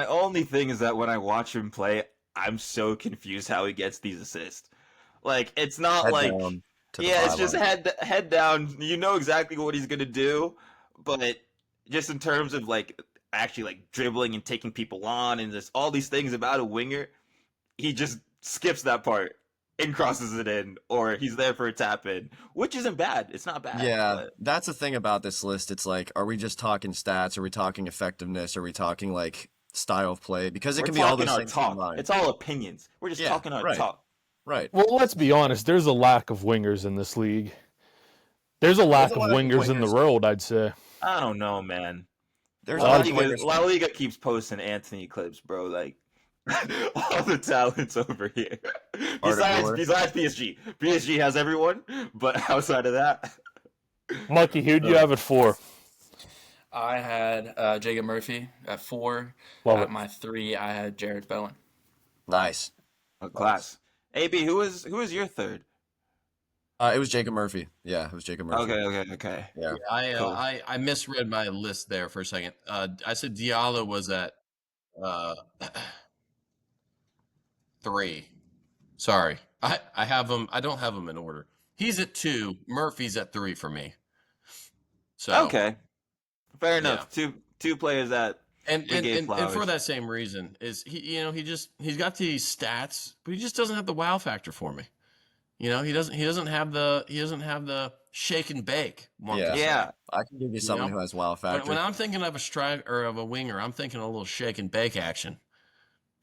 only thing is that when I watch him play, I'm so confused how he gets these assists. Like, it's not it's just head down. You know exactly what he's gonna do, but just in terms of like actually like dribbling and taking people on and just all these things about a winger, he just skips that part and crosses it in, or he's there for a tap in, which isn't bad. It's not bad. Yeah, that's the thing about this list. It's like, are we just talking stats? Are we talking effectiveness? Are we talking like style of play? Because it can be all those things combined. It's all opinions. We're just talking our talk. Right. Well, let's be honest. There's a lack of wingers in this league. There's a lack of wingers in the world, I'd say. I don't know, man. La Liga keeps posting Anthony clips, bro. Like, all the talents over here. Besides PSG. PSG has everyone, but outside of that. Mucky, who'd you have at 4? I had Jacob Murphy at 4. At my 3, I had Jared Bowen. Nice. Class. AB, who is your 3rd? It was Jacob Murphy. Yeah, it was Jacob Murphy. Okay. Yeah. Cool. I misread my list there for a second. I said Diallo was at 3. Sorry, I have him. I don't have him in order. He's at 2. Murphy's at 3 for me. So Okay. Fair yeah, enough. Two players that and we and, gave and and for flowers. that same reason is he's got these stats, but he just doesn't have the wow factor for me. He doesn't have the shake and bake. One Yeah. could say. Yeah. I can give you someone who has wow When, factor. when I'm thinking of a strike or of a winger, I'm thinking a little shake and bake action.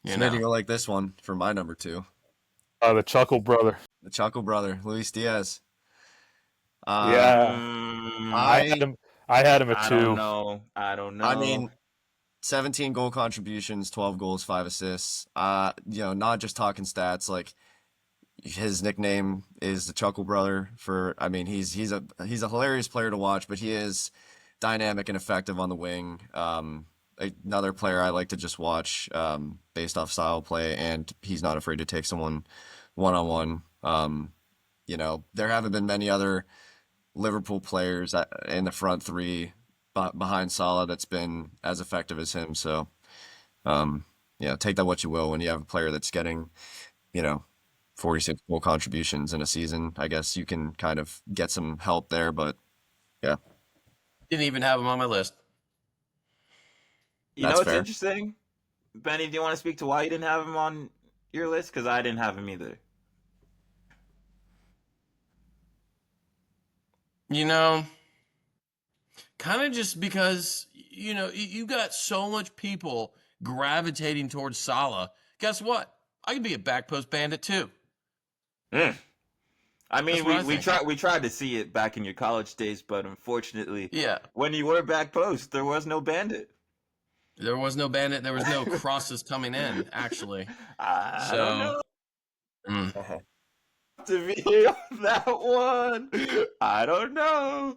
Smitty, you'll like this one for my number 2. The Chuckle brother. The Chuckle brother, Luis Diaz. Yeah. I I had him at I 2. don't know. I mean, 17 goal contributions, 12 goals, 5 assists. Not just talking stats. Like his nickname is the Chuckle Brother. He's a hilarious player to watch, but he is dynamic and effective on the wing. Another player I like to just watch based off style play, and he's not afraid to take someone one-on-one. There haven't been many other Liverpool players in the front three behind Salah that's been as effective as him. So, take that what you will when you have a player that's getting, 46 goal contributions in a season. I guess you can kind of get some help there, but yeah. Didn't even have him on my list. You know That's what's fair. interesting? Benny, do you want to speak to why you didn't have him on your list? Because I didn't have him either. Kind of just because, you got so much people gravitating towards Salah. Guess what? I could be a back post bandit too. I mean, That's what I we think. we tried to see it back in your college days, but unfortunately, Yeah. when you were back post, there was no bandit. There was no bandit. There was no crosses coming in, actually. I don't know. Mm. To be on that one, I don't know.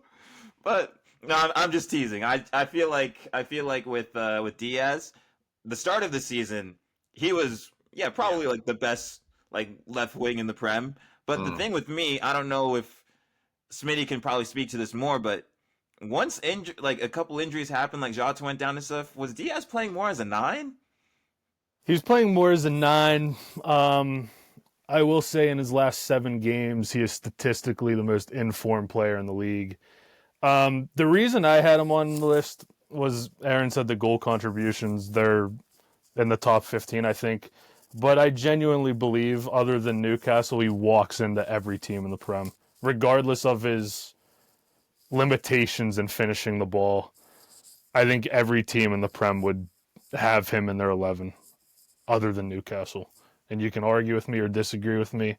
But no, I'm just teasing. I feel like with Diaz, the start of the season, he was probably like the best like left wing in the Prem. But the thing with me, I don't know if Smitty can probably speak to this more, but once like a couple injuries happened, like Jota went down and stuff, was Diaz playing more as a 9? He's playing more as a 9. I will say in his last 7 games, he is statistically the most informed player in the league. The reason I had him on the list was Aaron said the goal contributions, they're in the top 15, I think. But I genuinely believe, other than Newcastle, he walks into every team in the Prem, regardless of his limitations in finishing the ball. I think every team in the Prem would have him in their 11, other than Newcastle. And you can argue with me or disagree with me,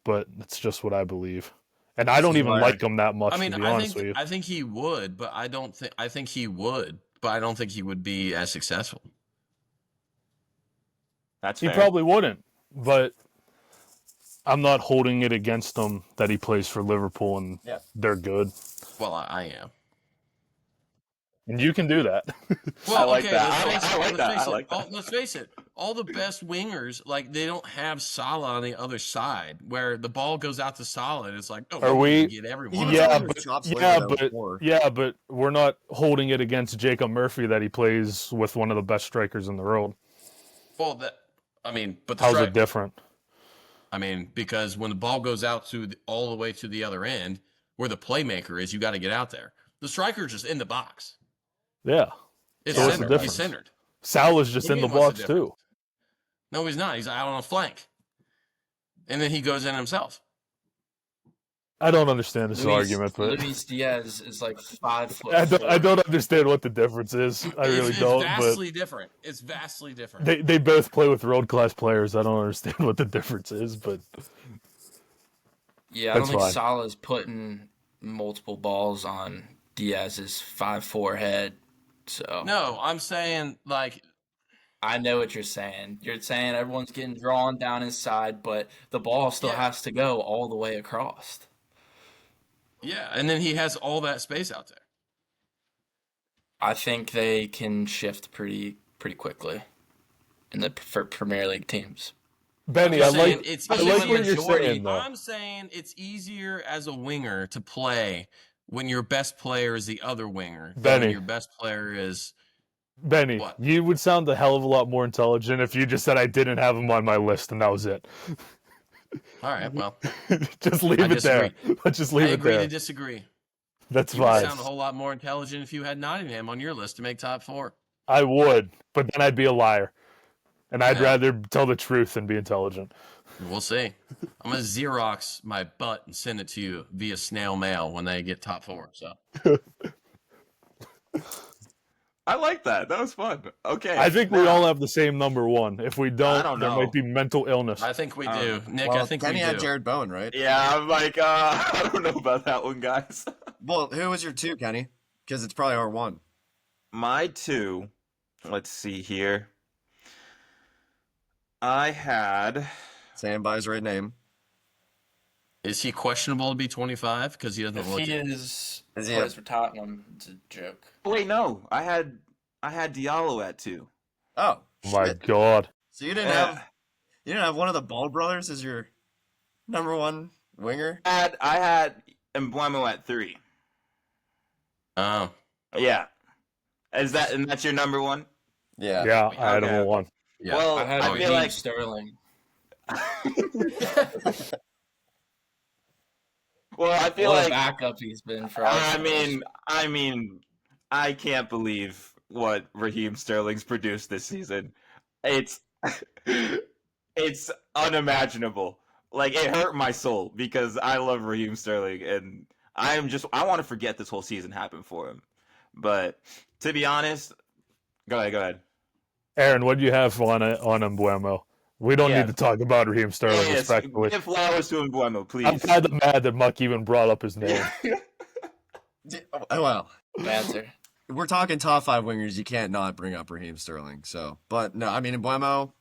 but that's just what I believe. And I don't even like him that much, to be honest with you. I think he would, but I think he would, but I don't think he would be as successful. That's he fair. probably wouldn't, but I'm not holding it against him that he plays for Liverpool and they're good. Well, I am. And you can do that. Well, I like okay, that. Let's face it. All the best wingers, like, they don't have Salah on the other side, where the ball goes out to Salah, and it's like, oh, Are we get everyone. But we're not holding it against Jacob Murphy that he plays with one of the best strikers in the world. Well, but how's it different? Because when the ball goes out all the way to the other end, where the playmaker is, you got to get out there. The striker's just in the box. Yeah. It's centered. He's centered. Salah's just in the box too. No, he's not. He's out on a flank. And then he goes in himself. I don't understand this argument, but Luis Diaz is like 5 foot. I don't understand what the difference is. I really don't. It's vastly different. It's vastly different. They both play with world-class players. I don't understand what the difference is, but yeah, I don't think Salah's putting multiple balls on Diaz's 5'4" head. So no, I'm saying, like, I know what you're saying. You're saying everyone's getting drawn down his side, but the ball still has to go all the way across. Yeah, and then he has all that space out there. I think they can shift pretty quickly in the Premier League teams. Benny, I like it's I like what you're Jordy. saying though. I'm saying it's easier as a winger to play when your best player is the other winger than when Benny. your best player is Benny, what? you would sound a hell of a lot more intelligent if you just said I didn't have him on my list and that was it. All right, well, just leave I it there. disagree. Let's just leave I it agree there. to disagree. That's You would fine. sound a whole lot more intelligent if you had Nottingham on your list to make top 4. I would, but then I'd be a liar. And I'd Yeah. rather tell the truth than be intelligent. We'll see. I'm gonna Xerox my butt and send it to you via snail mail when they get top 4. So I like that. That was fun. Okay. I think we now- all have the same number 1. If we don't, there know. might be mental illness. I think we do, Nick. Well, I think Kenny we had do. Jared Bowen, right? Yeah, I'm like, I don't know about that one, guys. Well, who was your 2, Kenny? Because it's probably our 1. My 2, let's see here. I had. Stand by his right name. Is he questionable to be 25? Because he doesn't If look. he is Is he plays for Tottenham, it's a joke. Wait, no. I had Diallo at 2. Oh, My shit. God. So you didn't have one of the Ball brothers as your number 1 winger? I had Embuemo at 3. Oh, Yeah. And that's your number 1? Yeah. Yeah, I had him Okay. at 1. yeah. Well, I had I feel Raheem like Sterling. well, I feel What a like backup he's been for. I Arsenal. mean, I can't believe what Raheem Sterling's produced this season. It's it's unimaginable. Like it hurt my soul because I love Raheem Sterling and I want to forget this whole season happened for him. But to be honest, go ahead. Aaron, what do you have on Embuemo? We don't Yeah. need to talk about Raheem Sterling, Yes, respectfully. give flowers to Embuemo, please. I'm kind of mad that Muck even brought up his name. Well, Banter. we're talking top 5 wingers. You can't not bring up Raheem Sterling. So, but no, I mean, Embuemo,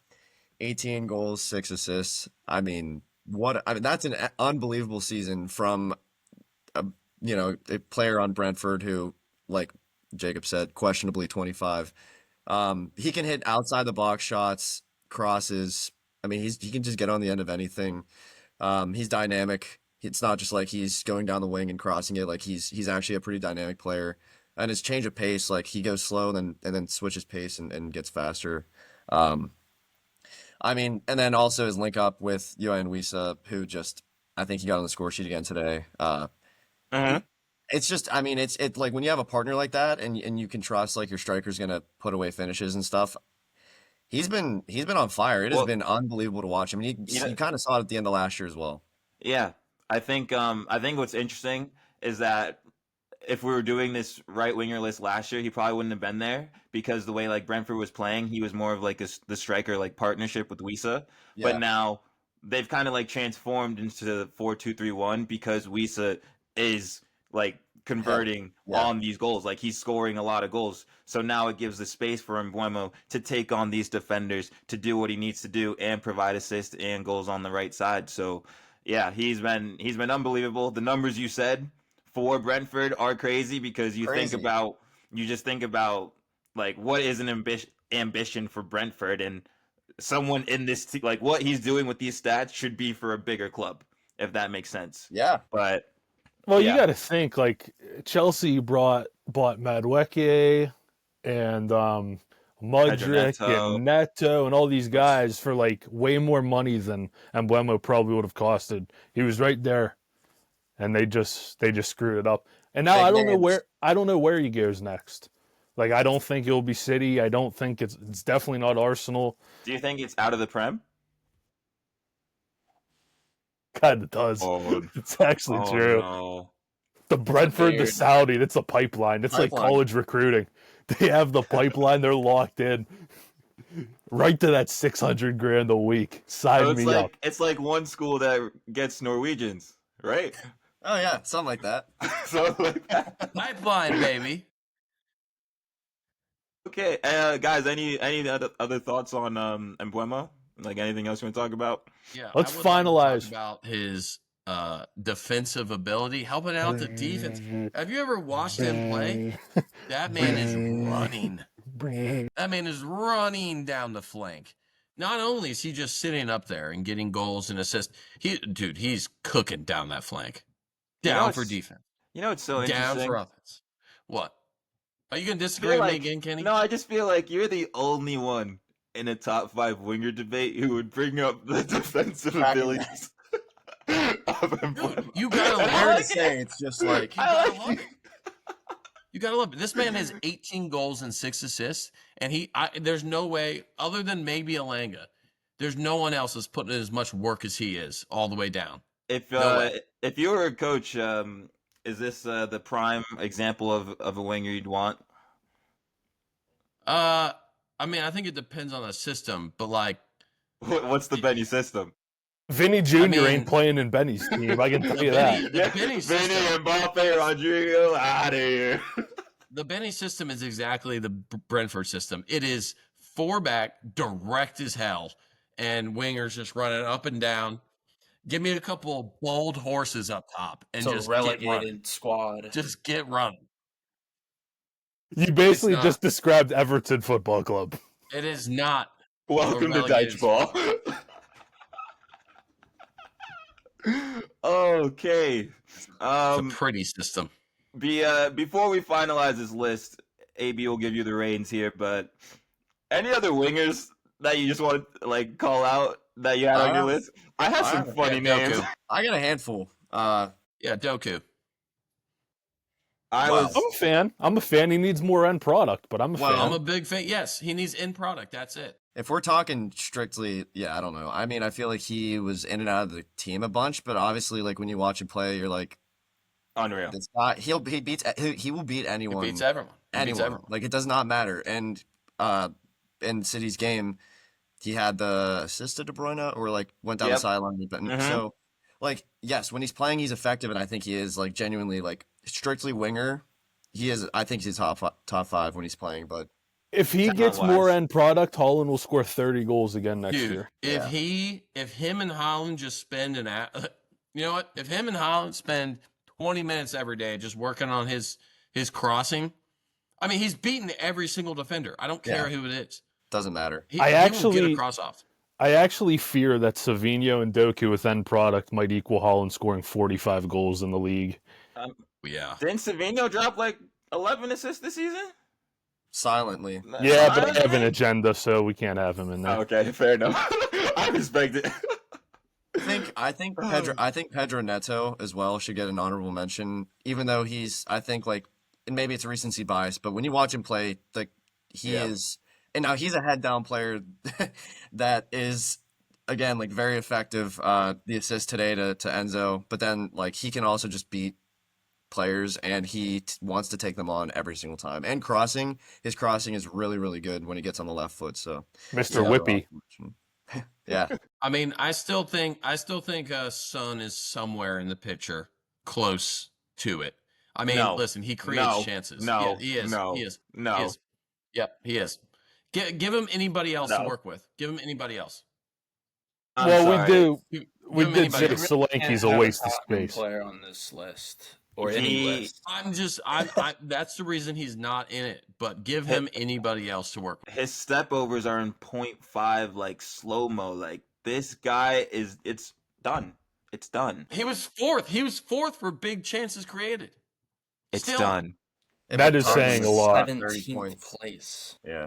18 goals, 6 assists. I mean, that's an unbelievable season from a player on Brentford who, like Jacob said, questionably 25. He can hit outside the box shots, crosses. I mean, he can just get on the end of anything. He's dynamic. It's not just like he's going down the wing and crossing it. Like he's actually a pretty dynamic player. And his change of pace, like he goes slow and then switches pace and gets faster. I mean, and then also his link up with Yohan Wissa, who just I think he got on the score sheet again today. It's just, I mean, it's like when you have a partner like that and you can trust like your striker's gonna put away finishes and stuff. He's been on fire. It has been unbelievable to watch. I mean, you kind of saw it at the end of last year as well. Yeah, I think what's interesting is that if we were doing this right winger list last year, he probably wouldn't have been there because the way like Brentford was playing, he was more of like the striker like partnership with Wissa. Yeah. But now they've kind of like transformed into the 4-2-3-1 because Wissa is like converting on these goals. Like he's scoring a lot of goals. So now it gives the space for Embuemo to take on these defenders, to do what he needs to do and provide assists and goals on the right side. So yeah, he's been unbelievable. The numbers you said for Brentford are crazy because you think about like what is an ambition for Brentford, and someone in this like what he's doing with these stats should be for a bigger club, if that makes sense. Yeah. But Well, yeah. you got to think like Chelsea bought Madueke and Mudryk and Neto and all these guys for like way more money than Embuemo probably would have costed. He was right there, and they just screwed it up. And now I don't know where he goes next. Like I don't think it'll be City. I don't think it's definitely not Arsenal. Do you think it's out of the Prem? Kind of does. It's actually true. No. The Brentford, the Saudi, that's a pipeline. It's like college recruiting. They have the pipeline. They're locked in. Right to that $600,000 a week. Sign me up. It's like one school that gets Norwegians, right? Oh yeah, something like that. Something like that. Pipeline, baby. Okay, guys, any other thoughts on Embuemo? Like anything else you want to talk about? Yeah. Let's I would like to finalize. talk about his defensive ability, helping out the defense. Have you ever watched him play? That man is running. That man is running down the flank. not only is he just sitting up there and getting goals and assists, he's cooking down that flank. Down for defense. You know, it's so down interesting. For offense. What? Are you going to I disagree feel with me like, again, Kenny? no, I just feel like you're the only one in a top 5 winger debate who would bring up the defensive abilities of him. Dude, you gotta It's love hard to it. say. It's just like You gotta love it. You gotta love it. This man has 18 goals and 6 assists, and there's no way, other than maybe Alanga, there's no one else that's putting in as much work as he is all the way down. If No if you were a coach, is this the prime example of a winger you'd want? I mean, I think it depends on the system, but like, What's the Benny system? Vinny Jr. ain't playing in Benny's team. I can tell you that. Benny system, Mbappe, Rodrigo, out of here. The Benny system is exactly the Brentford system. It is 4 back, direct as hell, and wingers just running up and down. Give me a couple of bold horses up top and just relegated squad. Just get running. You basically just described Everton Football Club. It is not. Welcome to Dutch Ball. Okay. It's a pretty system. Before we finalize this list, AB will give you the reins here, but any other wingers that you just want to like call out that you had on your list? I have some funny names. I got a handful. Yeah, Doku. I'm a fan. I'm a fan. He needs more end product, but I'm a fan. I'm a big fan. Yes, he needs end product. That's it. If we're talking strictly, yeah, I don't know. I mean, I feel like he was in and out of the team a bunch, but obviously, like when you watch him play, you're like, unreal. This guy, he will beat anyone. He beats everyone. Like it does not matter. And in City's game, he had the assist to De Bruyne, or like went down the sideline. So, like, yes, when he's playing, he's effective, and I think he is like genuinely like strictly winger. He is. I think he's top 5 when he's playing, but. If he gets more end product, Haaland will score 30 goals again next year. If him and Haaland just spend you know what? If him and Haaland spend 20 minutes every day just working on his crossing, I mean, he's beaten every single defender. I don't care who it is. Doesn't matter. He will get a cross off. I actually fear that Savinho and Doku with end product might equal Haaland scoring 45 goals in the league. Yeah. Didn't Savinho drop like 11 assists this season? Silently. Yeah, but I have an agenda, so we can't have him in there. Okay, fair enough. I respect it. I think Pedro Neto as well should get an honorable mention, even though he's, I think, like, and maybe it's recency bias, but when you watch him play, like, he is, and now he's a head down player that is, again, like, very effective. The assist today to Enzo, but then, like, he can also just beat players, and he wants to take them on every single time. And his crossing is really, really good when he gets on the left foot. So, Mr. Whippy. Yeah. I mean, I still think Son is somewhere in the picture, close to it. I mean, listen, he creates chances. No, he is. no, he is. no. He is. Yep, he is. Give him anybody else to work with. Give him anybody else. We do. We Give did say Solanke's a waste of space. Player on this list. Or any list. I that's the reason he's not in it, but give him anybody else to work with. His step overs are in 0.5 like slow-mo. Like this guy it's done. It's done. He was fourth for big chances created. It's done. That is saying a lot. 17th place. Yeah.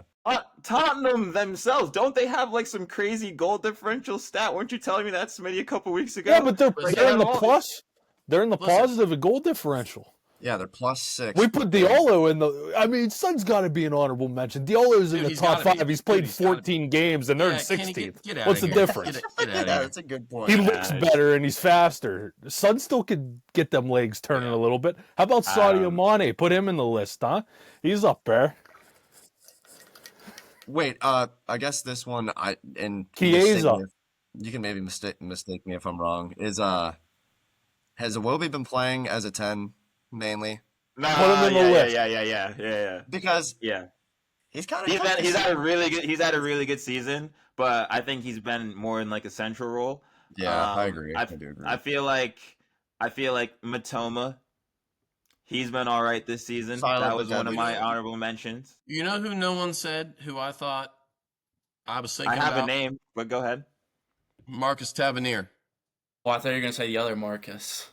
Tottenham themselves, don't they have like some crazy goal differential stat? Weren't you telling me that, Smitty, a couple weeks ago? Yeah, but they're in the plus. They're in the positive of goal differential. Yeah, they're +6. We put Diallo in the. I mean, Son's got to be an honorable mention. Diallo's in the top 5. He's played 14 games and they're in 16th. What's the difference? Yeah, that's a good point. He looks better and he's faster. Son still could get them legs turning a little bit. How about Sadio Mane? Put him in the list, huh? He's up there. Wait, I guess this one Chiesa. You can maybe mistake me if I'm wrong. Has Iwobi been playing as a 10 mainly? No, put him in the list. Yeah. Because he's had a really good season, but I think he's been more in like a central role. Yeah, I agree. I do agree. I feel like Matoma, he's been all right this season. That was one of my honorable mentions. You know who no one said, who I thought I was I thinking have a about name, but go ahead. Marcus Tavernier. Well, I thought you were gonna say the other Marcus,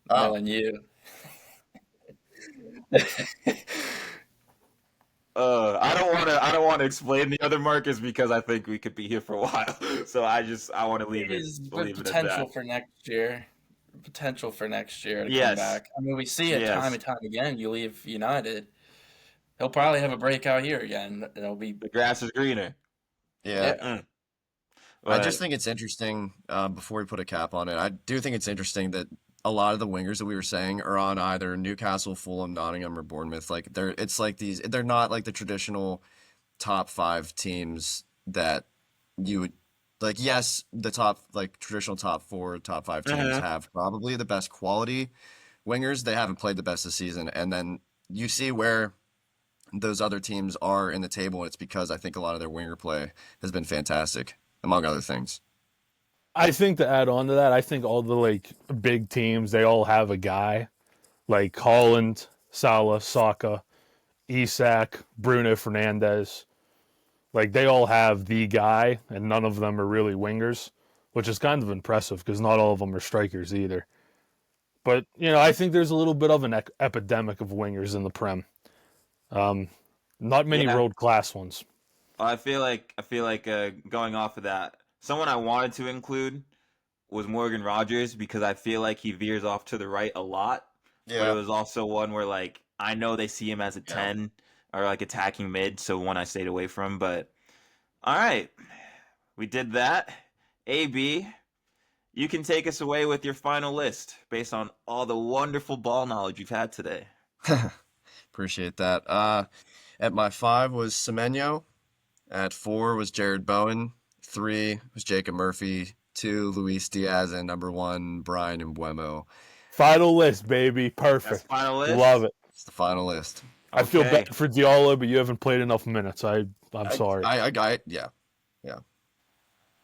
Oh, knowing you. I don't want to explain the other Marcus because I think we could be here for a while. So I want to leave it, But leave it at potential that. for next year. Potential for next year to come Yes, back. I mean, we see it time yes. and time again. You leave United, he'll probably have a breakout here again. It'll be The grass is greener. yeah. yeah. Mm. I just But think it's interesting, before we put a cap on it, I do think it's interesting that a lot of the wingers that we were saying are on either Newcastle, Fulham, Nottingham, or Bournemouth. Like it's like they're not like the traditional top five teams that you would like. Yes, the top like traditional top four, top five teams Mhm. have probably the best quality wingers. They haven't played the best this season, and then you see where those other teams are in the table. And it's because I think a lot of their winger play has been fantastic, among other things. I think to add on to that, I think all the like big teams they all have a guy like Holland, Salah, Saka, Isak, Bruno Fernandez. Like they all have the guy, and none of them are really wingers, which is kind of impressive because not all of them are strikers either. But I think there's a little bit of an epidemic of wingers in the Prem. Um, Not many Yeah, world class ones. I feel like going off of that, someone I wanted to include was Morgan Rogers because I feel like he veers off to the right a lot. But it Yeah. was also one where like I know they see him as a Yeah. 10 or like attacking mid, so one I stayed away from. But all right, we did that. AB, you can take us away with your final list based on all the wonderful ball knowledge you've had today. Appreciate that. At my 5 was Semenyo. At 4 was Jared Bowen. 3 was Jacob Murphy. 2, Luis Diaz. And number 1, Brian Mbuemo. Final list, baby. That's Perfect. final list. Love it. It's the final list. I feel Okay. bad for Diallo, but you haven't played enough minutes. I'm sorry. Yeah.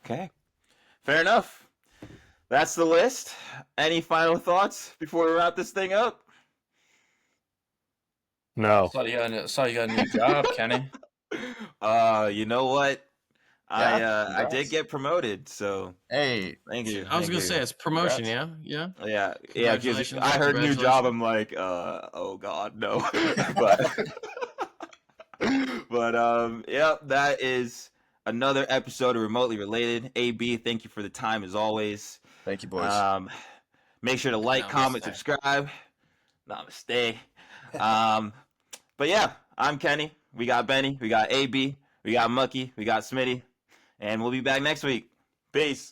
Okay. Fair enough. That's the list. Any final thoughts before we wrap this thing up? No. Saw you got a new job, Kenny. You know what? Yeah, I did congrats. get promoted, so Hey, thank you. I was Thank gonna you. say it's promotion, congrats. yeah. Yeah, yeah. Because Congratulations, I heard new job, congratulations. I'm like, oh god, no. but yeah, that is another episode of Remotely Related. AB, thank you for the time as always. Thank you, boys. Make sure to like, comment, Namaste. subscribe. Namaste. But yeah, I'm Kenny. We got Benny. We got AB. We got Mucky. We got Smitty. And we'll be back next week. Peace.